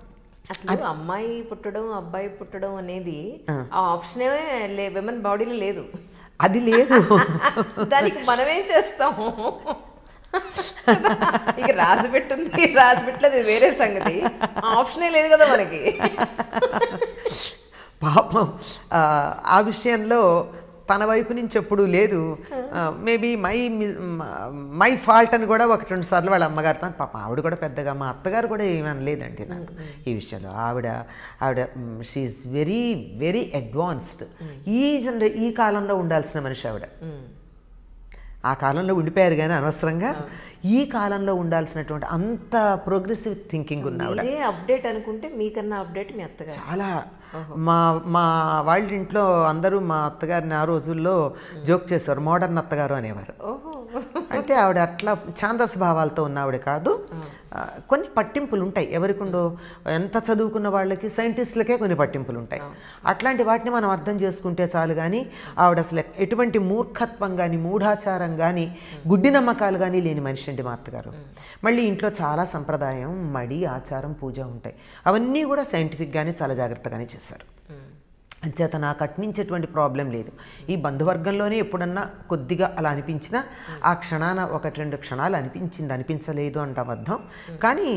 అసలు అమ్మాయి పుట్టడం అబ్బాయి పుట్టడం అనేది ఆ ఆప్షనే విమెన్ బాడీలో లేదు. అది లేదు. దానికి మనమేం చేస్తాము? ఇక రాసి పెట్టుంది, రాసి పెట్టలేదు వేరే సంగతి. ఆప్షనే లేదు కదా మనకి. పాపం ఆ విషయంలో తన వైపు నుంచి ఎప్పుడూ లేదు. మేబీ మై ఫాల్ట్ అని కూడా 1-2 సార్లు వాళ్ళ అమ్మగారితో, పాప ఆవిడ కూడా పెద్దగా, మా అత్తగారు కూడా ఏమనలేదండి నాకు ఈ విషయంలో. ఆవిడ షీఈస్ వెరీ వెరీ అడ్వాన్స్డ్. ఈ కాలంలో ఉండాల్సిన మనిషి ఆవిడ. ఆ కాలంలో ఉండిపోయారు కానీ అనవసరంగా ఈ కాలంలో ఉండాల్సినటువంటి అంత ప్రోగ్రెసివ్ థింకింగ్ ఉన్న అప్డేట్ అనుకుంటే మీకన్నా అప్డేట్ మీ అత్తగారు చాలా. మా వాళ్ళ ఇంట్లో అందరూ మా అత్తగారిని ఆ రోజుల్లో జోక్ చేశారు, మోడర్న్ అత్తగారు అనేవారు. అంటే ఆవిడ అట్లా ఛాందస్ భావాలతో ఉన్న ఆవిడ కాదు. కొన్ని పట్టింపులు ఉంటాయి ఎవరికుండో. ఎంత చదువుకున్న వాళ్ళకి, సైంటిస్టులకే కొన్ని పట్టింపులు ఉంటాయి. అట్లాంటి వాటిని మనం అర్థం చేసుకుంటే చాలు. కానీ ఆవిడ అసలు ఎటువంటి మూర్ఖత్వం కానీ, మూఢాచారం కానీ, గుడ్డి నమ్మకాలు కానీ లేని మనిషి అండి మా అత్తగారు. మళ్ళీ ఇంట్లో చాలా సంప్రదాయం, మడి, ఆచారం, పూజ ఉంటాయి. అవన్నీ కూడా సైంటిఫిక్గానే చాలా జాగ్రత్తగానే చేశారు. అంచేత నాకు అట్నించేటువంటి ప్రాబ్లం లేదు. ఈ బంధువర్గంలోనే ఎప్పుడన్నా కొద్దిగా అలా అనిపించినా ఆ క్షణాన 1-2 క్షణాలు అనిపించలేదు అంటే అబద్ధం. కానీ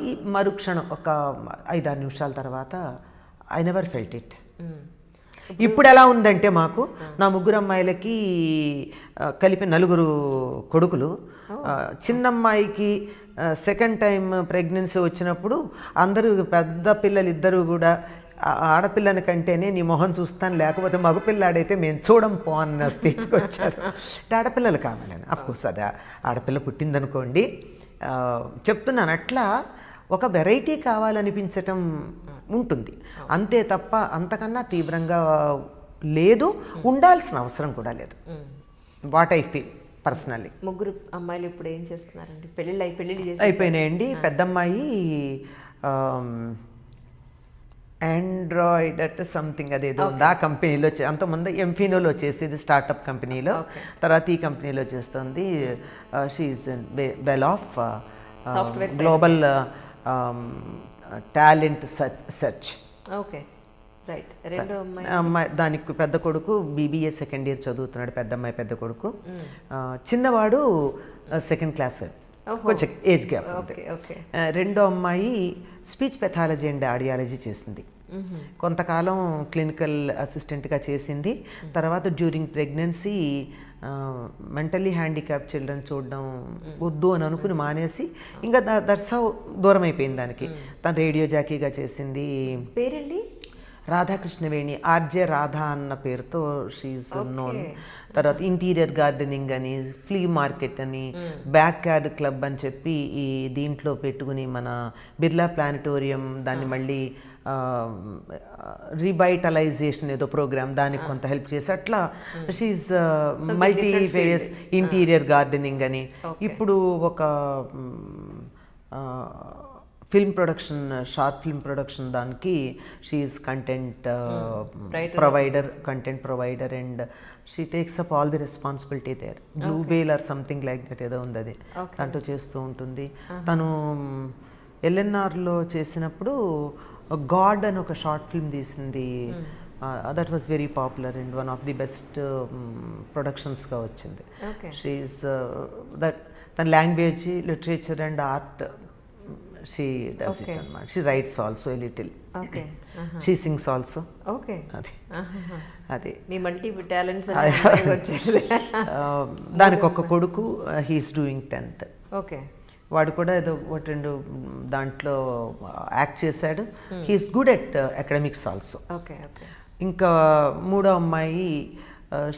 ఈ మరుక్షణం ఒక 5-6 నిమిషాల తర్వాత ఐ నెవర్ ఫెల్ట్ ఇట్. ఇప్పుడు ఎలా ఉందంటే మాకు నా 3 అమ్మాయిలకి కలిపి 4 కొడుకులు. చిన్నమ్మాయికి సెకండ్ టైం ప్రెగ్నెన్సీ వచ్చినప్పుడు అందరూ పెద్ద పిల్లలు ఇద్దరు కూడా ఆడపిల్లని కంటేనే నీ మొహం చూస్తాను, లేకపోతే మగపిల్లాడైతే మేము చూడం పో అన్న స్థితికి వచ్చారు. ఆడపిల్లలు కావాలని అఫ్కోర్స్ అది ఆడపిల్ల పుట్టిందనుకోండి చెప్తున్నాను. అట్లా ఒక వెరైటీ కావాలనిపించటం ఉంటుంది అంతే తప్ప అంతకన్నా తీవ్రంగా లేదు, ఉండాల్సిన అవసరం కూడా లేదు. What I feel personally. 3 అమ్మాయిలు ఇప్పుడు ఏం చేస్తున్నారండి? పెళ్ళిళ్ళు అయిపోయినాయండి. పెద్దమ్మాయి ఆండ్రాయిడ్ అట్ సంథింగ్ అదేదో ఉంది ఆ కంపెనీలో, అంతకుముందు ఎంఫినోలో చేసేది స్టార్టప్ కంపెనీలో, తర్వాత ఈ కంపెనీలో చేస్తుంది. She is well off global talent search. Okay right. రెండో అమ్మాయి దానికి పెద్ద కొడుకు BBA సెకండ్ ఇయర్ చదువుతున్నాడు, పెద్ద అమ్మాయి పెద్ద కొడుకు. చిన్నవాడు సెకండ్ క్లాస్, కొంచెం ఏజ్ గ్యాప్. రెండో అమ్మాయి స్పీచ్ పెథాలజీ అండ్ ఆడియాలజీ చేసింది. కొంతకాలం క్లినికల్ అసిస్టెంట్గా చేసింది. తర్వాత during pregnancy mentally handicap children చూడడం వద్దు అని అనుకుని మానేసి ఇంకా దర్శా దూరం అయిపోయింది దానికి. తను రేడియో జాకీగా చేసింది. పేరండి రాధాకృష్ణవేణి, ఆర్జే రాధా అన్న పేరుతో షీఈస్ నోన్. తర్వాత ఇంటీరియర్ గార్డెనింగ్ అని, ఫ్లీ మార్కెట్ అని, బ్యాక్ యార్డ్ క్లబ్ అని చెప్పి ఈ దీంట్లో పెట్టుకుని మన బిర్లా ప్లానిటోరియం దాన్ని మళ్ళీ రివైటలైజేషన్ ఏదో ప్రోగ్రామ్ దానికి కొంత హెల్ప్ చేసి అట్లా she's multi various interior gardening అని. ఇప్పుడు ఒక film production, short film production దానికి she's content provider and she takes up all the responsibility there. Blue whale or something like that ఏదో ఉంది, అది దాంట్లో చేస్తూ ఉంటుంది. తను LNRలో చేసినప్పుడు గాడ్ అని ఒక షార్ట్ ఫిల్మ్ తీసింది. That was very popular and one of the best ప్రొడక్షన్స్గా వచ్చింది. షీఈస్ దట్ తన language, literature and art she does it అన్నమాట. She writes also a little, she sings also. అదే మీ మల్టీ టాలెంట్స్. దానికి ఒక కొడుకు, హీఈస్ డూయింగ్ 10th. ఓకే. వాడు కూడా ఏదో ఒకటి 2 దాంట్లో యాక్ట్ చేశాడు. He's good at academics also. Okay okay. ఇంకా మూడో అమ్మాయి,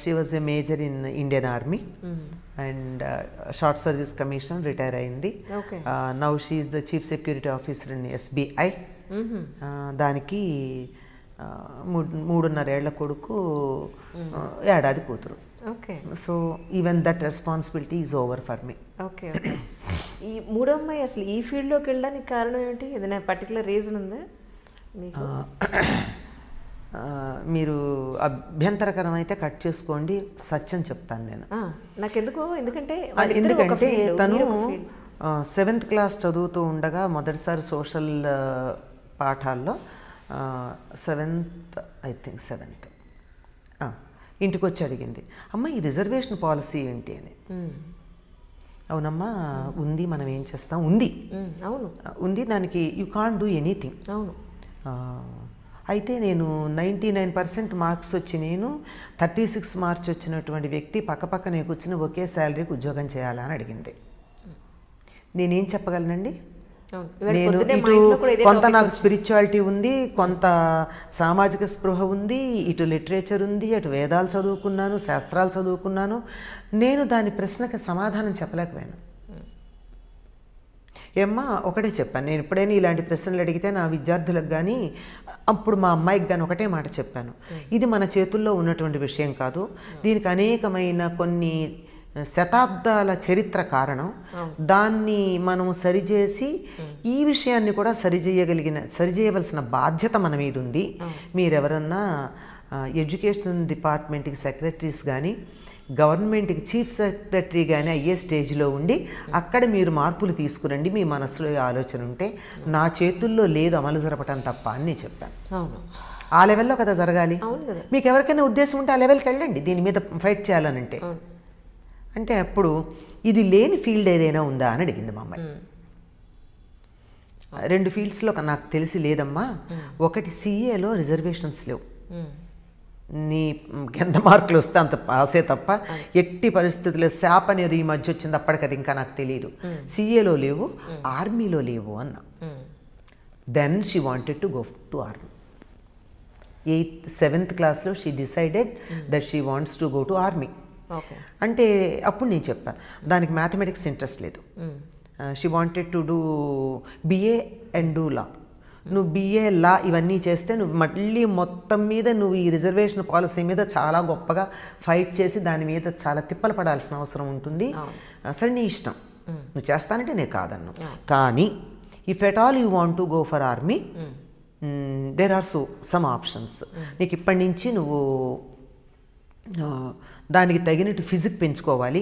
she was a major in Indian army and short service commission, retire అయింది. Now she is the chief security officer in SBI. దానికి 3.5 ఏళ్ల కొడుకు, ఏడాది కూతురు. Okay. So even that responsibility is over for me. Okay okay. ఈ మూడో అమ్మాయి అసలు ఈ ఫీల్డ్లోకి వెళ్ళడానికి కారణం ఏంటి? ఏదైనా పర్టికులర్ రీజన్ ఉందా మీకు? మీరు అభ్యంతరకరం అయితే కట్ చేసుకోండి, సత్యం చెప్తాను నేను. నాకెందుకో, ఎందుకంటే తను 7th క్లాస్ చదువుతూ ఉండగా మొదటిసారి సోషల్ పాఠాల్లో 7th ఇంటికి వచ్చి అడిగింది, అమ్మ ఈ రిజర్వేషన్ పాలసీ ఏంటి అని. అవునమ్మా ఉంది, మనం ఏం చేస్తాం, ఉంది. అవును ఉంది, దానికి యూ కాంట్ డూ ఎనీథింగ్. అవును. అయితే నేను 99% మార్క్స్ వచ్చి, నేను 36 మార్క్స్ వచ్చినటువంటి వ్యక్తి పక్కపక్కనే కూర్చుని ఒకే శాలరీకి ఉద్యోగం చేయాలని అడిగింది. నేనేం చెప్పగలనండి? నేను కొంత నాకు స్పిరిచువాలిటీ ఉంది, కొంత సామాజిక స్పృహ ఉంది, ఇటు లిటరేచర్ ఉంది, అటు వేదాలు చదువుకున్నాను, శాస్త్రాలు చదువుకున్నాను. నేను దాని ప్రశ్నకి సమాధానం చెప్పలేకపోయాను. ఏమ్మా ఒకటే చెప్పాను, నేను ఎప్పుడైనా ఇలాంటి ప్రశ్నలు అడిగితే నా విద్యార్థులకు కానీ, అప్పుడు మా అమ్మాయికి కానీ ఒకటే మాట చెప్పాను, ఇది మన చేతుల్లో ఉన్నటువంటి విషయం కాదు, దీనికి అనేకమైన కొన్ని శతాబ్దాల చరిత్ర కారణం. దాన్ని మనం సరిచేసి ఈ విషయాన్ని కూడా సరిచేయవలసిన బాధ్యత మన మీద ఉంది. మీరెవరన్నా ఎడ్యుకేషన్ డిపార్ట్మెంట్కి సెక్రటరీస్ కానీ, గవర్నమెంట్కి చీఫ్ సెక్రటరీ కానీ అయ్యే స్టేజ్లో ఉండి అక్కడ మీరు మార్పులు తీసుకురండి, మీ మనసులో ఆలోచన ఉంటే. నా చేతుల్లో లేదు అమలు జరపటం తప్ప అని నేను చెప్పాను. ఆ లెవెల్లో కదా జరగాలి. మీకు ఎవరికైనా ఉద్దేశం ఉంటే ఆ లెవెల్కి వెళ్ళండి దీని మీద ఫైట్ చేయాలనంటే. అంటే అప్పుడు ఇది లేని ఫీల్డ్ ఏదైనా ఉందా అని అడిగింది మా అమ్మాయి. 2 ఫీల్డ్స్లో నాకు తెలిసి లేదమ్మా. ఒకటి CAలో రిజర్వేషన్స్ లేవు, నీ ఎంత మార్కులు వస్తే అంత పాసే తప్ప ఎట్టి పరిస్థితుల్లో శాప్ అనేది ఈ మధ్య వచ్చింది, అప్పటికది ఇంకా నాకు తెలియదు. CAలో లేవు, ఆర్మీలో లేవు అన్నా. Then she wanted to go to army. 7th క్లాస్లో she decided that she wants to go to army. అంటే అప్పుడు నేను చెప్పాను దానికి మ్యాథమెటిక్స్ ఇంట్రెస్ట్ లేదు. She wanted to do BA and do law. నువ్వు BA లా ఇవన్నీ చేస్తే నువ్వు మళ్ళీ మొత్తం మీద నువ్వు ఈ రిజర్వేషన్ పాలసీ మీద చాలా గొప్పగా ఫైట్ చేసి దాని మీద చాలా తిప్పలు పడాల్సిన అవసరం ఉంటుంది. సరే నీ ఇష్టం, నువ్వు చేస్తానంటే నేను కాదన్ను. కానీ if at all you want to go for army, there are some options. నీకు ఇప్పటి నుంచి నువ్వు దానికి తగినట్టు ఫిజిక్ పెంచుకోవాలి,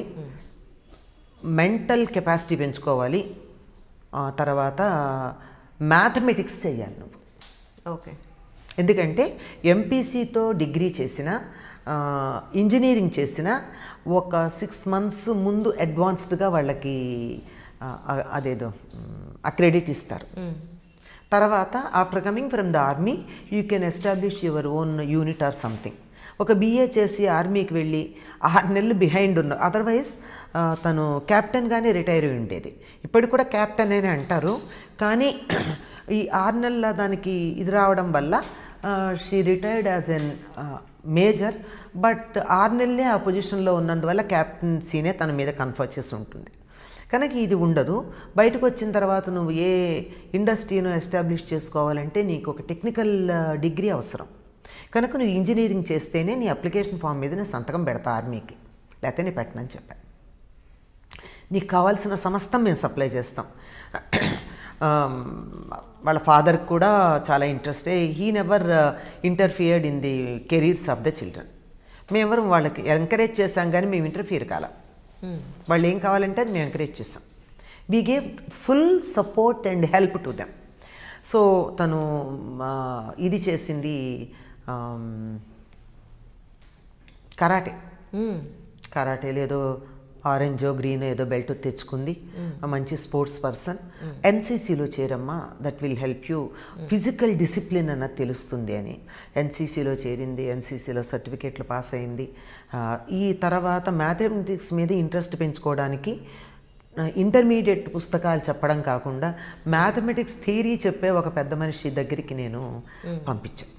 మెంటల్ కెపాసిటీ పెంచుకోవాలి, తర్వాత మ్యాథమెటిక్స్ చేయాలి నువ్వు. ఓకే. ఎందుకంటే MPCతో డిగ్రీ చేసిన, ఇంజనీరింగ్ చేసిన ఒక 6 months ముందు అడ్వాన్స్డ్గా వాళ్ళకి అదేదో అక్రెడిట్ ఇస్తారు. తర్వాత after coming from the army you can establish your own unit or something. ఒక BA చేసి ఆర్మీకి వెళ్ళి 6 నెలలు బిహైండ్ ఉన్న, అదర్వైజ్ తను క్యాప్టెన్గానే రిటైర్ అయి ఉండేది. ఇప్పటికి కూడా క్యాప్టెన్ అని అంటారు, కానీ ఈ 6 నెలల దానికి ఇది రావడం వల్ల she retired as N major. But 6 నెలలే ఆ పొజిషన్లో ఉన్నందువల్ల క్యాప్టెన్సీనే తన మీద కన్ఫర్ చేసి ఉంటుంది. కనుక ఇది ఉండదు. బయటకు వచ్చిన తర్వాత నువ్వు ఏ ఇండస్ట్రీనో ఎస్టాబ్లిష్ చేసుకోవాలంటే నీకు ఒక టెక్నికల్ డిగ్రీ అవసరం. కనుక నువ్వు ఇంజనీరింగ్ చేస్తేనే నీ అప్లికేషన్ ఫామ్ మీద నేను సంతకం పెడతా ఆర్మీకి, లేకపోతే నేను పెట్టనని చెప్పాను. నీకు కావాల్సిన సమస్తం మేము సప్లై చేస్తాం. వాళ్ళ ఫాదర్కి కూడా చాలా ఇంట్రెస్టే. He never interfered in the careers of the children. మేమెవరు వాళ్ళకి ఎంకరేజ్ చేసాం కానీ మేము ఇంటర్ఫియర్ కాల. వాళ్ళు ఏం కావాలంటే అది మేము ఎంకరేజ్ చేసాం. We gave full support and help to them. So తను ఇది చేసింది, కరాటేలో ఏదో ఆరెంజో గ్రీనో ఏదో బెల్ట్ తెచ్చుకుంది, మంచి స్పోర్ట్స్ పర్సన్. ఎన్సీసీలో చేరమ్మా, that will help you, physical discipline అన్నది తెలుస్తుంది అని ఎన్సీసీలో చేరింది. ఎన్సీసీలో సర్టిఫికేట్లు పాస్ అయింది. ఈ తర్వాత మ్యాథమెటిక్స్ మీద ఇంట్రెస్ట్ పెంచుకోవడానికి ఇంటర్మీడియట్ పుస్తకాలు చెప్పడం కాకుండా మ్యాథమెటిక్స్ థియరీ చెప్పే ఒక పెద్ద మనిషి దగ్గరికి నేను పంపించాను.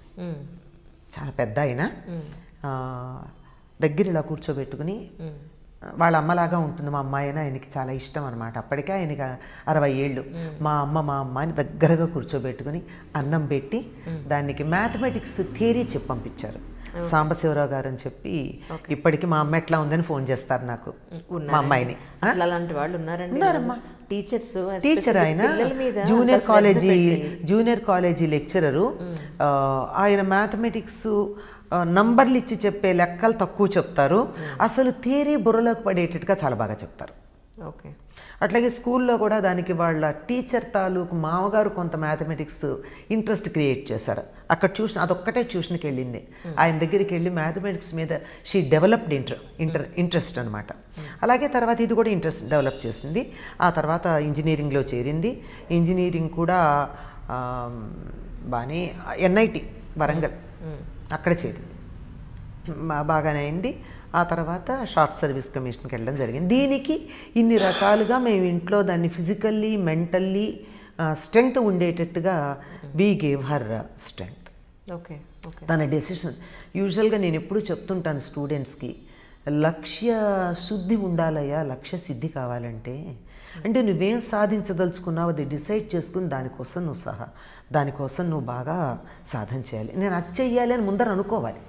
చాలా పెద్ద ఆయన దగ్గర ఇలా కూర్చోబెట్టుకుని, వాళ్ళ అమ్మలాగా ఉంటుంది మా అమ్మాయి అని, ఆయనకి చాలా ఇష్టం అనమాట. అప్పటికే ఆయనకి 60 ఏళ్ళు. మా అమ్మాయిని దగ్గరగా కూర్చోబెట్టుకుని అన్నం పెట్టి దానికి మ్యాథమెటిక్స్ థియరీ చెప్పి పంపించారు. సాంబశివరావు గారు అని చెప్పి ఇప్పటికీ మా అమ్మ ఎట్లా ఉందని ఫోన్ చేస్తారు నాకు, మా అమ్మాయిని. అలాంటి వాళ్ళు ఉన్నారమ్మా, టీచర్ ఆయన, జూనియర్ కాలేజీ లెక్చరరు. ఆయన మ్యాథమెటిక్స్ నంబర్లు ఇచ్చి చెప్పే లెక్కలు తక్కువ చెప్తారు, అసలు థియరీ బుర్రలోకి పడేటట్టుగా చాలా బాగా చెప్తారు. ఓకే. అట్లాగే స్కూల్లో కూడా దానికి వాళ్ళ టీచర్ తాలూకు మామగారు కొంత మ్యాథమెటిక్స్ ఇంట్రెస్ట్ క్రియేట్ చేశారు. అక్కడ ట్యూషన్, అదొక్కటే ట్యూషన్కి వెళ్ళింది. ఆయన దగ్గరికి వెళ్ళి మ్యాథమెటిక్స్ మీద షీ డెవలప్డ్ ఇంట్రెస్ట్ అనమాట. అలాగే తర్వాత ఇది కూడా ఇంట్రెస్ట్ డెవలప్ చేసింది. ఆ తర్వాత ఇంజనీరింగ్లో చేరింది. ఇంజనీరింగ్ కూడా బాగానే ఎన్ఐటి వరంగల్ అక్కడ చేరింది, బాగానే అయింది. ఆ తర్వాత షార్ట్ సర్వీస్ కమిషన్కి వెళ్ళడం జరిగింది. దీనికి ఇన్ని రకాలుగా మేము ఇంట్లో దాన్ని ఫిజికల్లీ మెంటల్లీ స్ట్రెంగ్త్ ఉండేటట్టుగా we gave her strength. Okay. తన డెసిషన్ యూజువల్గా నేను ఎప్పుడూ చెప్తుంటాను స్టూడెంట్స్కి, లక్ష్య శుద్ధి ఉండాలయ్యా, లక్ష్య సిద్ధి కావాలంటే. అంటే నువ్వేం సాధించదలుచుకున్నావు అది డిసైడ్ చేసుకుని దానికోసం నువ్వు బాగా సాధన చేయాలి. నేను అది చెయ్యాలి అని ముందర అనుకోవాలి.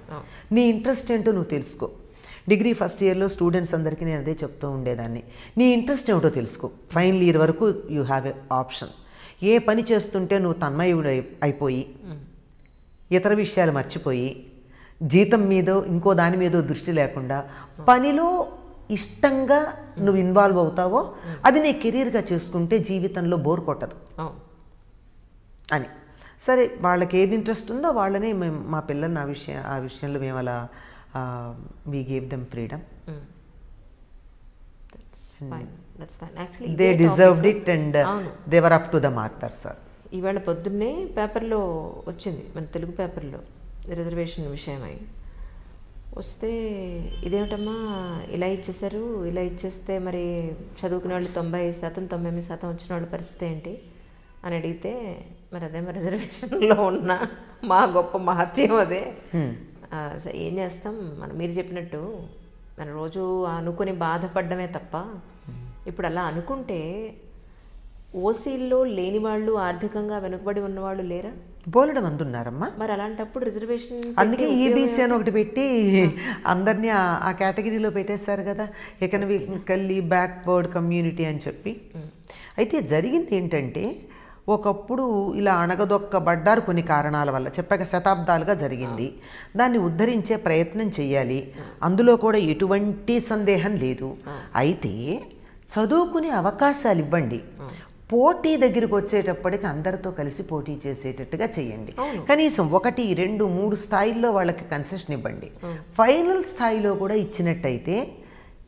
నీ ఇంట్రెస్ట్ ఏంటో నువ్వు తెలుసుకో. డిగ్రీ ఫస్ట్ ఇయర్లో స్టూడెంట్స్ అందరికీ నేను అదే చెప్తూ ఉండేదాన్ని, నీ ఇంట్రెస్ట్ ఏమిటో తెలుసుకో. ఫైనల్ ఇయర్ వరకు యూ హ్యావ్ ఎ ఆప్షన్. ఏ పని చేస్తుంటే నువ్వు తన్మయుడు అయిపోయి ఇతర విషయాలు మర్చిపోయి జీతం మీదో ఇంకో దాని మీదో దృష్టి లేకుండా పనిలో ఇష్టంగా నువ్వు ఇన్వాల్వ్ అవుతావో అది నీ కెరీర్గా చేసుకుంటే జీవితంలో బోర్ కొట్టదు అని. సరే, వాళ్ళకి ఏది ఇంట్రెస్ట్ ఉందో వాళ్ళనే మేము, మా పిల్లల్ని ఆ విషయంలో మేము అలా we gave them freedom. They deserved it and they were up to the mark. Sir, ఇవాళ పొద్దున్నే పేపర్లో వచ్చింది, మన తెలుగు పేపర్లో రిజర్వేషన్ విషయమై వస్తే, ఇదేమిటమ్మా ఇలా ఇచ్చేసారు, ఇలా ఇచ్చేస్తే మరి చదువుకునే వాళ్ళు 90%, 98% వచ్చిన వాళ్ళ పరిస్థితి ఏంటి అని అడిగితే, మరి అదే మరి రిజర్వేషన్లో ఉన్న మా గొప్ప మహత్యం అదే. ఏం చేస్తాం, మీరు చెప్పినట్టు మనం రోజు అనుకుని బాధపడ్డమే తప్ప, ఇప్పుడు అలా అనుకుంటే ఓసీల్లో లేని వాళ్ళు, ఆర్థికంగా వెనుకబడి ఉన్నవాళ్ళు లేరా? బోలెడు మంది ఉన్నారమ్మా. మరి అలాంటప్పుడు రిజర్వేషన్, అందుకే ఈబీసీ అని ఒకటి పెట్టి అందరినీ ఆ కేటగిరీలో పెట్టేశారు కదా, ఎకనామికల్లీ బ్యాక్వర్డ్ కమ్యూనిటీ అని చెప్పి. అయితే జరిగింది ఏంటంటే, ఒకప్పుడు ఇలా అణగదొక్కబడ్డారు కొన్ని కారణాల వల్ల, చెప్పాక శతాబ్దాలుగా జరిగింది. దాన్ని ఉద్ధరించే ప్రయత్నం చేయాలి, అందులో కూడా ఎటువంటి సందేహం లేదు. అయితే చదువుకునే అవకాశాలు ఇవ్వండి. పోటీ దగ్గరికి వచ్చేటప్పటికి అందరితో కలిసి పోటీ చేసేటట్టుగా చేయండి. కనీసం 1, 2, 3 స్థాయిల్లో వాళ్ళకి కన్సెషన్ ఇవ్వండి. ఫైనల్ స్థాయిలో కూడా ఇచ్చినట్టయితే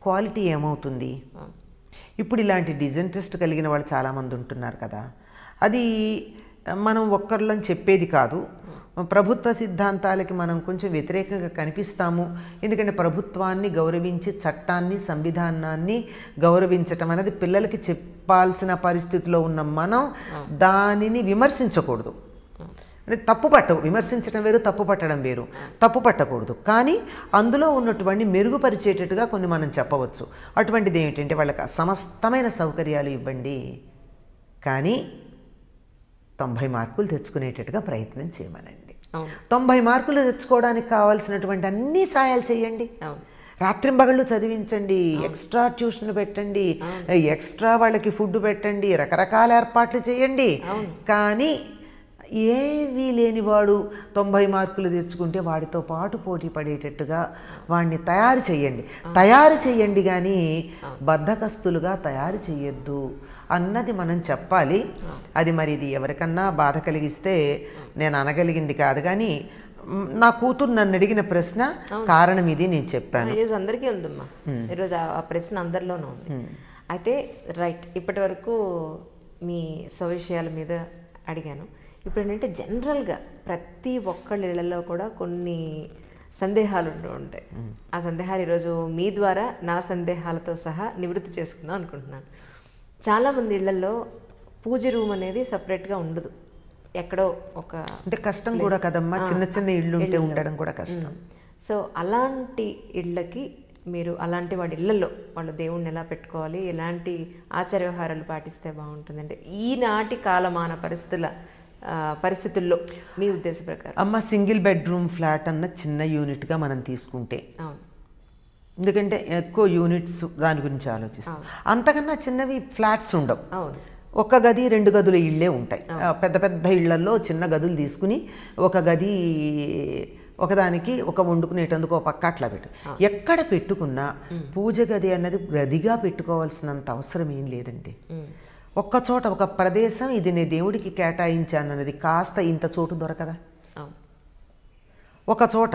క్వాలిటీ ఏమవుతుంది? ఇప్పుడు ఇలాంటి డిజైన్ కలిగిన వాళ్ళు చాలామంది ఉంటున్నారు కదా, అది మనం ఒక్కరిని చెప్పేది కాదు. ప్రభుత్వ సిద్ధాంతాలకి మనం కొంచెం వ్యతిరేకంగా కనిపిస్తాము. ఎందుకంటే ప్రభుత్వాన్ని గౌరవించి చట్టాన్ని, సంవిధానాన్ని గౌరవించటం అనేది పిల్లలకి చెప్పాల్సిన పరిస్థితిలో ఉన్న మనం దానిని విమర్శించకూడదు. అంటే విమర్శించడం వేరు, తప్పు పట్టడం వేరు. తప్పు పట్టకూడదు, కానీ అందులో ఉన్నటువంటి మెరుగుపరిచేటట్టుగా కొన్ని మనం చెప్పవచ్చు. అటువంటిది ఏమిటంటే, వాళ్ళకి సమస్తమైన సౌకర్యాలు ఇవ్వండి, కానీ 90 మార్కులు తెచ్చుకునేటట్టుగా ప్రయత్నం చేయమనండి. 90 మార్కులు తెచ్చుకోవడానికి కావాల్సినటువంటి అన్ని సాయాలు చేయండి. రాత్రింబగళ్ళు చదివించండి, ఎక్స్ట్రా ట్యూషన్ పెట్టండి, ఎక్స్ట్రా వాళ్ళకి ఫుడ్ పెట్టండి, రకరకాల ఏర్పాట్లు చేయండి. కానీ ఏమీ లేనివాడు 90 మార్కులు తెచ్చుకుంటే వాడితో పాటు పోటీ పడేటట్టుగా వాడిని తయారు చేయండి కానీ బద్ధకస్తులుగా తయారు చేయొద్దు అన్నది మనం చెప్పాలి. అది మరి ఇది ఎవరికన్నా బాధ కలిగిస్తే నేను అనగలిగింది కాదు, కానీ నా కూతురు నన్ను అడిగిన ప్రశ్న కారణం ఇది నేను చెప్పాను. ఈరోజు అందరికీ ఉందమ్మా, ఈరోజు ఆ ప్రశ్న అందరిలోనూ ఉంది. అయితే రైట్, ఇప్పటి వరకు మీ స్వవిషయాల మీద అడిగాను. ఇప్పుడు ఏంటంటే జనరల్గా ప్రతి ఒక్కళ్ళ ఇళ్లలో కూడా కొన్ని సందేహాలు ఉంటూ ఉంటాయి. ఆ సందేహాలు ఈరోజు మీ ద్వారా నా సందేహాలతో సహా నివృత్తి చేసుకుందాం అనుకుంటున్నాను. చాలామంది ఇళ్లలో పూజ రూమ్ అనేది సపరేట్గా ఉండదు, ఎక్కడో ఒక అంటే కష్టం కూడా కదమ్మా, చిన్న చిన్న ఇళ్ళు ఉంటే ఉండడం కూడా కష్టం. సో అలాంటి ఇళ్ళకి మీరు అలాంటి వాడి ఇళ్లలో వాళ్ళు దేవుణ్ణి ఎలా పెట్టుకోవాలి, ఎలాంటి ఆచార వ్యవహారాలు పాటిస్తే బాగుంటుందంటే ఈనాటి కాలమాన పరిస్థితుల్లో మీ ఉద్దేశ ప్రకారం? అమ్మ, సింగిల్ బెడ్రూమ్ ఫ్లాట్ అన్న చిన్న యూనిట్గా మనం తీసుకుంటే, ఎందుకంటే ఎక్కువ యూనిట్స్ దాని గురించి ఆలోచిస్తాం. అంతకన్నా చిన్నవి ఫ్లాట్స్ ఉండవు. ఒక గది 2 గదుల ఇళ్ళే ఉంటాయి. పెద్ద పెద్ద ఇళ్లలో చిన్న గదులు తీసుకుని ఒక గది ఒకదానికి ఒక వండుకునేటందుకు ఒక పక్క అట్లా పెట్టు. ఎక్కడ పెట్టుకున్నా పూజ గది అన్నది గదిగా పెట్టుకోవాల్సినంత అవసరం ఏం లేదండి. ఒక్క చోట ఒక ప్రదేశం ఇది నేను దేవుడికి కేటాయించానన్నది కాస్త ఇంత చోటు దొరకదా? ఒక చోట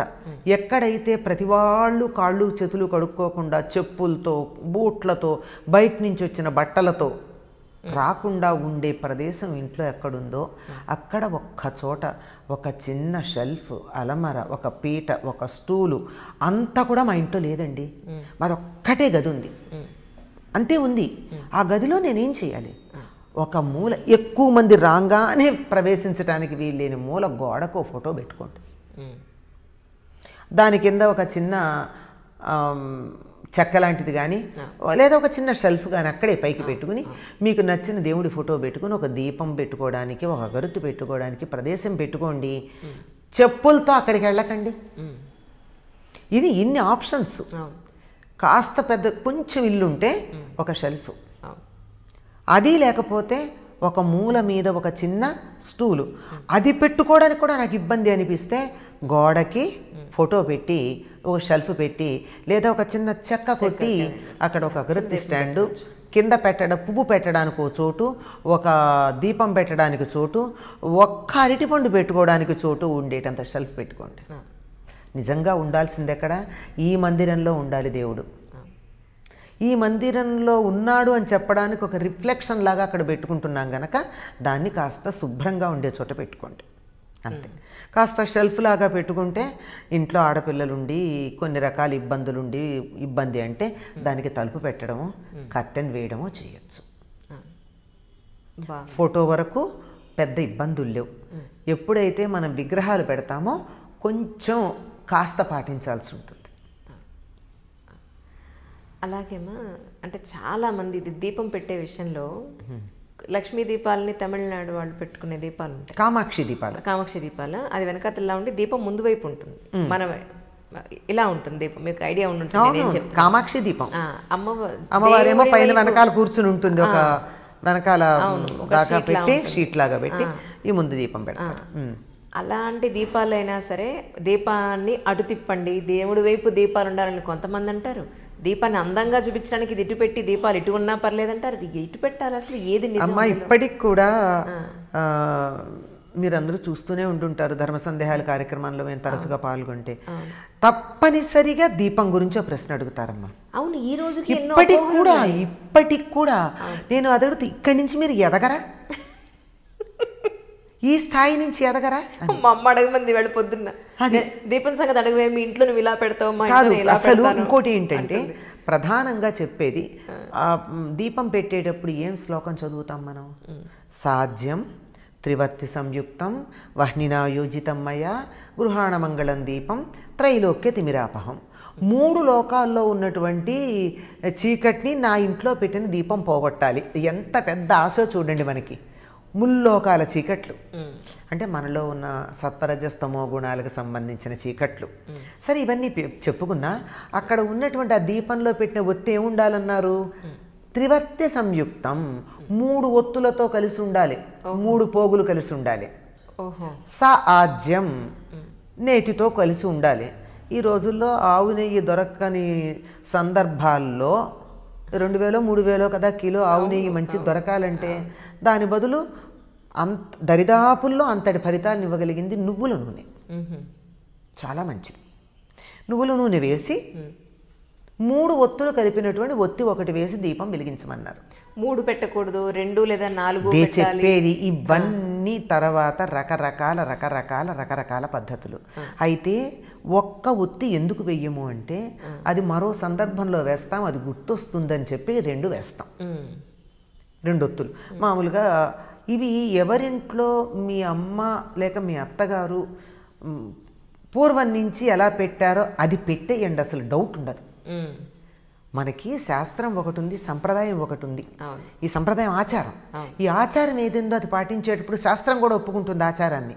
ఎక్కడైతే ప్రతి వాళ్ళు కాళ్ళు చేతులు కడుక్కోకుండా చెప్పులతో బూట్లతో బయట నుంచి వచ్చిన బట్టలతో రాకుండా ఉండే ప్రదేశం ఇంట్లో ఎక్కడుందో అక్కడ ఒక్క చోట ఒక చిన్న షెల్ఫ్, అలమర, ఒక పీట, ఒక స్టూలు అంతా కూడా మా ఇంట్లో లేదండి. మాదొక్కటే గది ఉంది, అంతే ఉంది. ఆ గదిలో నేనేం చేయాలి? ఒక మూల, ఎక్కువ మంది రాగానే ప్రవేశించడానికి వీల్లేని మూల గోడకు ఫోటో పెట్టుకోండి. దాని కింద ఒక చిన్న చెక్క లాంటిది కానీ లేదా ఒక చిన్న షెల్ఫ్ కానీ అక్కడే పైకి పెట్టుకుని మీకు నచ్చిన దేవుడి ఫోటో పెట్టుకుని ఒక దీపం పెట్టుకోవడానికి, ఒక అగరొత్తి పెట్టుకోవడానికి ప్రదేశం పెట్టుకోండి. చెప్పులతో అక్కడికి వెళ్ళకండి. ఇది ఇన్ని ఆప్షన్స్. కాస్త పెద్ద కొంచెం ఇల్లుంటే ఒక షెల్ఫ్, అది లేకపోతే ఒక మూల మీద ఒక చిన్న స్టూలు, అది పెట్టుకోవడానికి కూడా నాకు ఇబ్బంది అనిపిస్తే గోడకి ఫోటో పెట్టి ఒక షెల్ఫ్ పెట్టి లేదా ఒక చిన్న చెక్క కొట్టి అక్కడ ఒక అగరత్తి స్టాండు, కింద పువ్వు పెట్టడానికి ఒక చోటు, ఒక దీపం పెట్టడానికి చోటు, ఒక్క అరటిపండు పెట్టుకోవడానికి చోటు ఉండేటంత షెల్ఫ్ పెట్టుకోండి. నిజంగా ఉండాల్సింది ఎక్కడ? ఈ మందిరంలో ఉండాలి దేవుడు. ఈ మందిరంలో ఉన్నాడు అని చెప్పడానికి ఒక రిఫ్లెక్షన్ లాగా అక్కడ పెట్టుకుంటున్నాం కనుక దాన్ని కాస్త శుభ్రంగా ఉండే చోట పెట్టుకోండి, అంతే. కాస్త షెల్ఫ్ లాగా పెట్టుకుంటే ఇంట్లో ఆడపిల్లలుండి కొన్ని రకాల ఇబ్బందులుండి ఇబ్బంది అంటే దానికి తలుపు పెట్టడము, కర్టెన్ వేయడము చేయొచ్చు. ఫోటో వరకు పెద్ద ఇబ్బందులు లేవు. ఎప్పుడైతే మనం విగ్రహాలు పెడతామో కొంచెం కాస్త పాటించాల్సి ఉంటుంది. అలాగేమా, అంటే చాలామంది ఇది దీపం పెట్టే విషయంలో లక్ష్మీ దీపాలని తమిళనాడు వాళ్ళు పెట్టుకునే దీపాలు ఉంటాయి, కామాక్షి దీపాలు. అది వెనకాతలా ఉండి దీపం ముందు వైపు ఉంటుంది, మన ఇలా ఉంటుంది దీపం. మీకు ఐడియా ఉంటుంది కామాక్షి దీపం. అమ్మవారేమో పైన వెనకాల కూర్చుని ఉంటుంది, ఒక వెనకాల దాకా పెట్టి షీట్ లాగా పెట్టి ఈ ముందు దీపం పెడతారు. అలాంటి దీపాలైనా సరే దీపాన్ని అటు తిప్పండి, దేవుడి వైపు దీపాలు ఉండాలని కొంతమంది అంటారు. దీపాన్ని అందంగా చూపించడానికి ఇది ఇటు పెట్టి దీపాలు ఇటు ఉన్నా పర్లేదంటారు. ఇది ఇటు పెట్టాలి, అసలు ఏది నిజం? అమ్మ, ఇప్పటికి కూడా మీరందరూ చూస్తూనే ఉంటుంటారు ధర్మ సందేహాల కార్యక్రమంలో మేము తరచుగా పాల్గొంటే తప్పనిసరిగా దీపం గురించి ఒక ప్రశ్న అడుగుతారమ్మా. అవును, ఈ రోజు ఇప్పటికి కూడా నేను అది అడుగుతా, ఇక్కడి నుంచి మీరు ఎదగరా? ఈ స్థాయి నుంచి ఎదగరా? మా అమ్మ అడగమంది వెళ్ళి పొద్దున్న దీపం సంగతి అడగవే, మీ ఇంట్లో నువ్వు ఇలా పెడతావు. అసలు ఇంకోటి ఏంటంటే ప్రధానంగా చెప్పేది, దీపం పెట్టేటప్పుడు ఏం శ్లోకం చదువుతాం మనం? సాధ్యం త్రివర్తి సంయుక్తం వహ్నినా యోజితం మయా గృహాణ మంగళం దీపం త్రైలోక్య తిమిరాపహం. 3 లోకాల్లో ఉన్నటువంటి చీకటిని నా ఇంట్లో పెట్టిన దీపం పోగొట్టాలి. ఎంత పెద్ద ఆశ చూడండి మనకి. ముల్లోకాల చీకట్లు అంటే మనలో ఉన్న సత్వరజస్తమో గుణాలకు సంబంధించిన చీకట్లు. సరే, ఇవన్నీ చెప్పుకున్నా అక్కడ ఉన్నటువంటి ఆ దీపంలో పెట్టిన ఒత్తి ఏముండాలన్నారు? త్రివర్త్య సంయుక్తం, 3 ఒత్తులతో కలిసి ఉండాలి, 3 పోగులు కలిసి ఉండాలి. సాధ్యం, నేతితో కలిసి ఉండాలి. ఈ రోజుల్లో ఆవు నెయ్యి దొరకని సందర్భాల్లో 2000 3000 కదా కిలో ఆవు నెయ్యి మంచి దొరకాలంటే దాని బదులు దరిదాపుల్లో అంతటి ఫలితాలను ఇవ్వగలిగింది నువ్వుల నూనె. చాలా మంచిది. నువ్వుల నూనె వేసి 3 ఒత్తులు కలిపినటువంటి ఒత్తి ఒకటి వేసి దీపం వెలిగించమన్నారు. 3 పెట్టకూడదు, 2 లేదా 4 చెప్పేది ఇవన్నీ తర్వాత రకరకాల పద్ధతులు. అయితే ఒక్క ఒత్తి ఎందుకు వెయ్యము అంటే అది మరో సందర్భంలో వేస్తాం, అది గుర్తొస్తుందని చెప్పి 2 వేస్తాం. 2 ఒత్తులు మామూలుగా. ఇవి ఎవరింట్లో మీ అమ్మ లేక మీ అత్తగారు పూర్వం నుంచి ఎలా పెట్టారో అది పెట్టేయండి, అసలు డౌట్ ఉండదు. మనకి శాస్త్రం ఒకటి ఉంది, సంప్రదాయం ఒకటి ఉంది. ఈ సంప్రదాయం ఆచారం, ఈ ఆచారం ఏదేందో అది పాటించేటప్పుడు శాస్త్రం కూడా ఒప్పుకుంటుంది ఆచారాన్ని.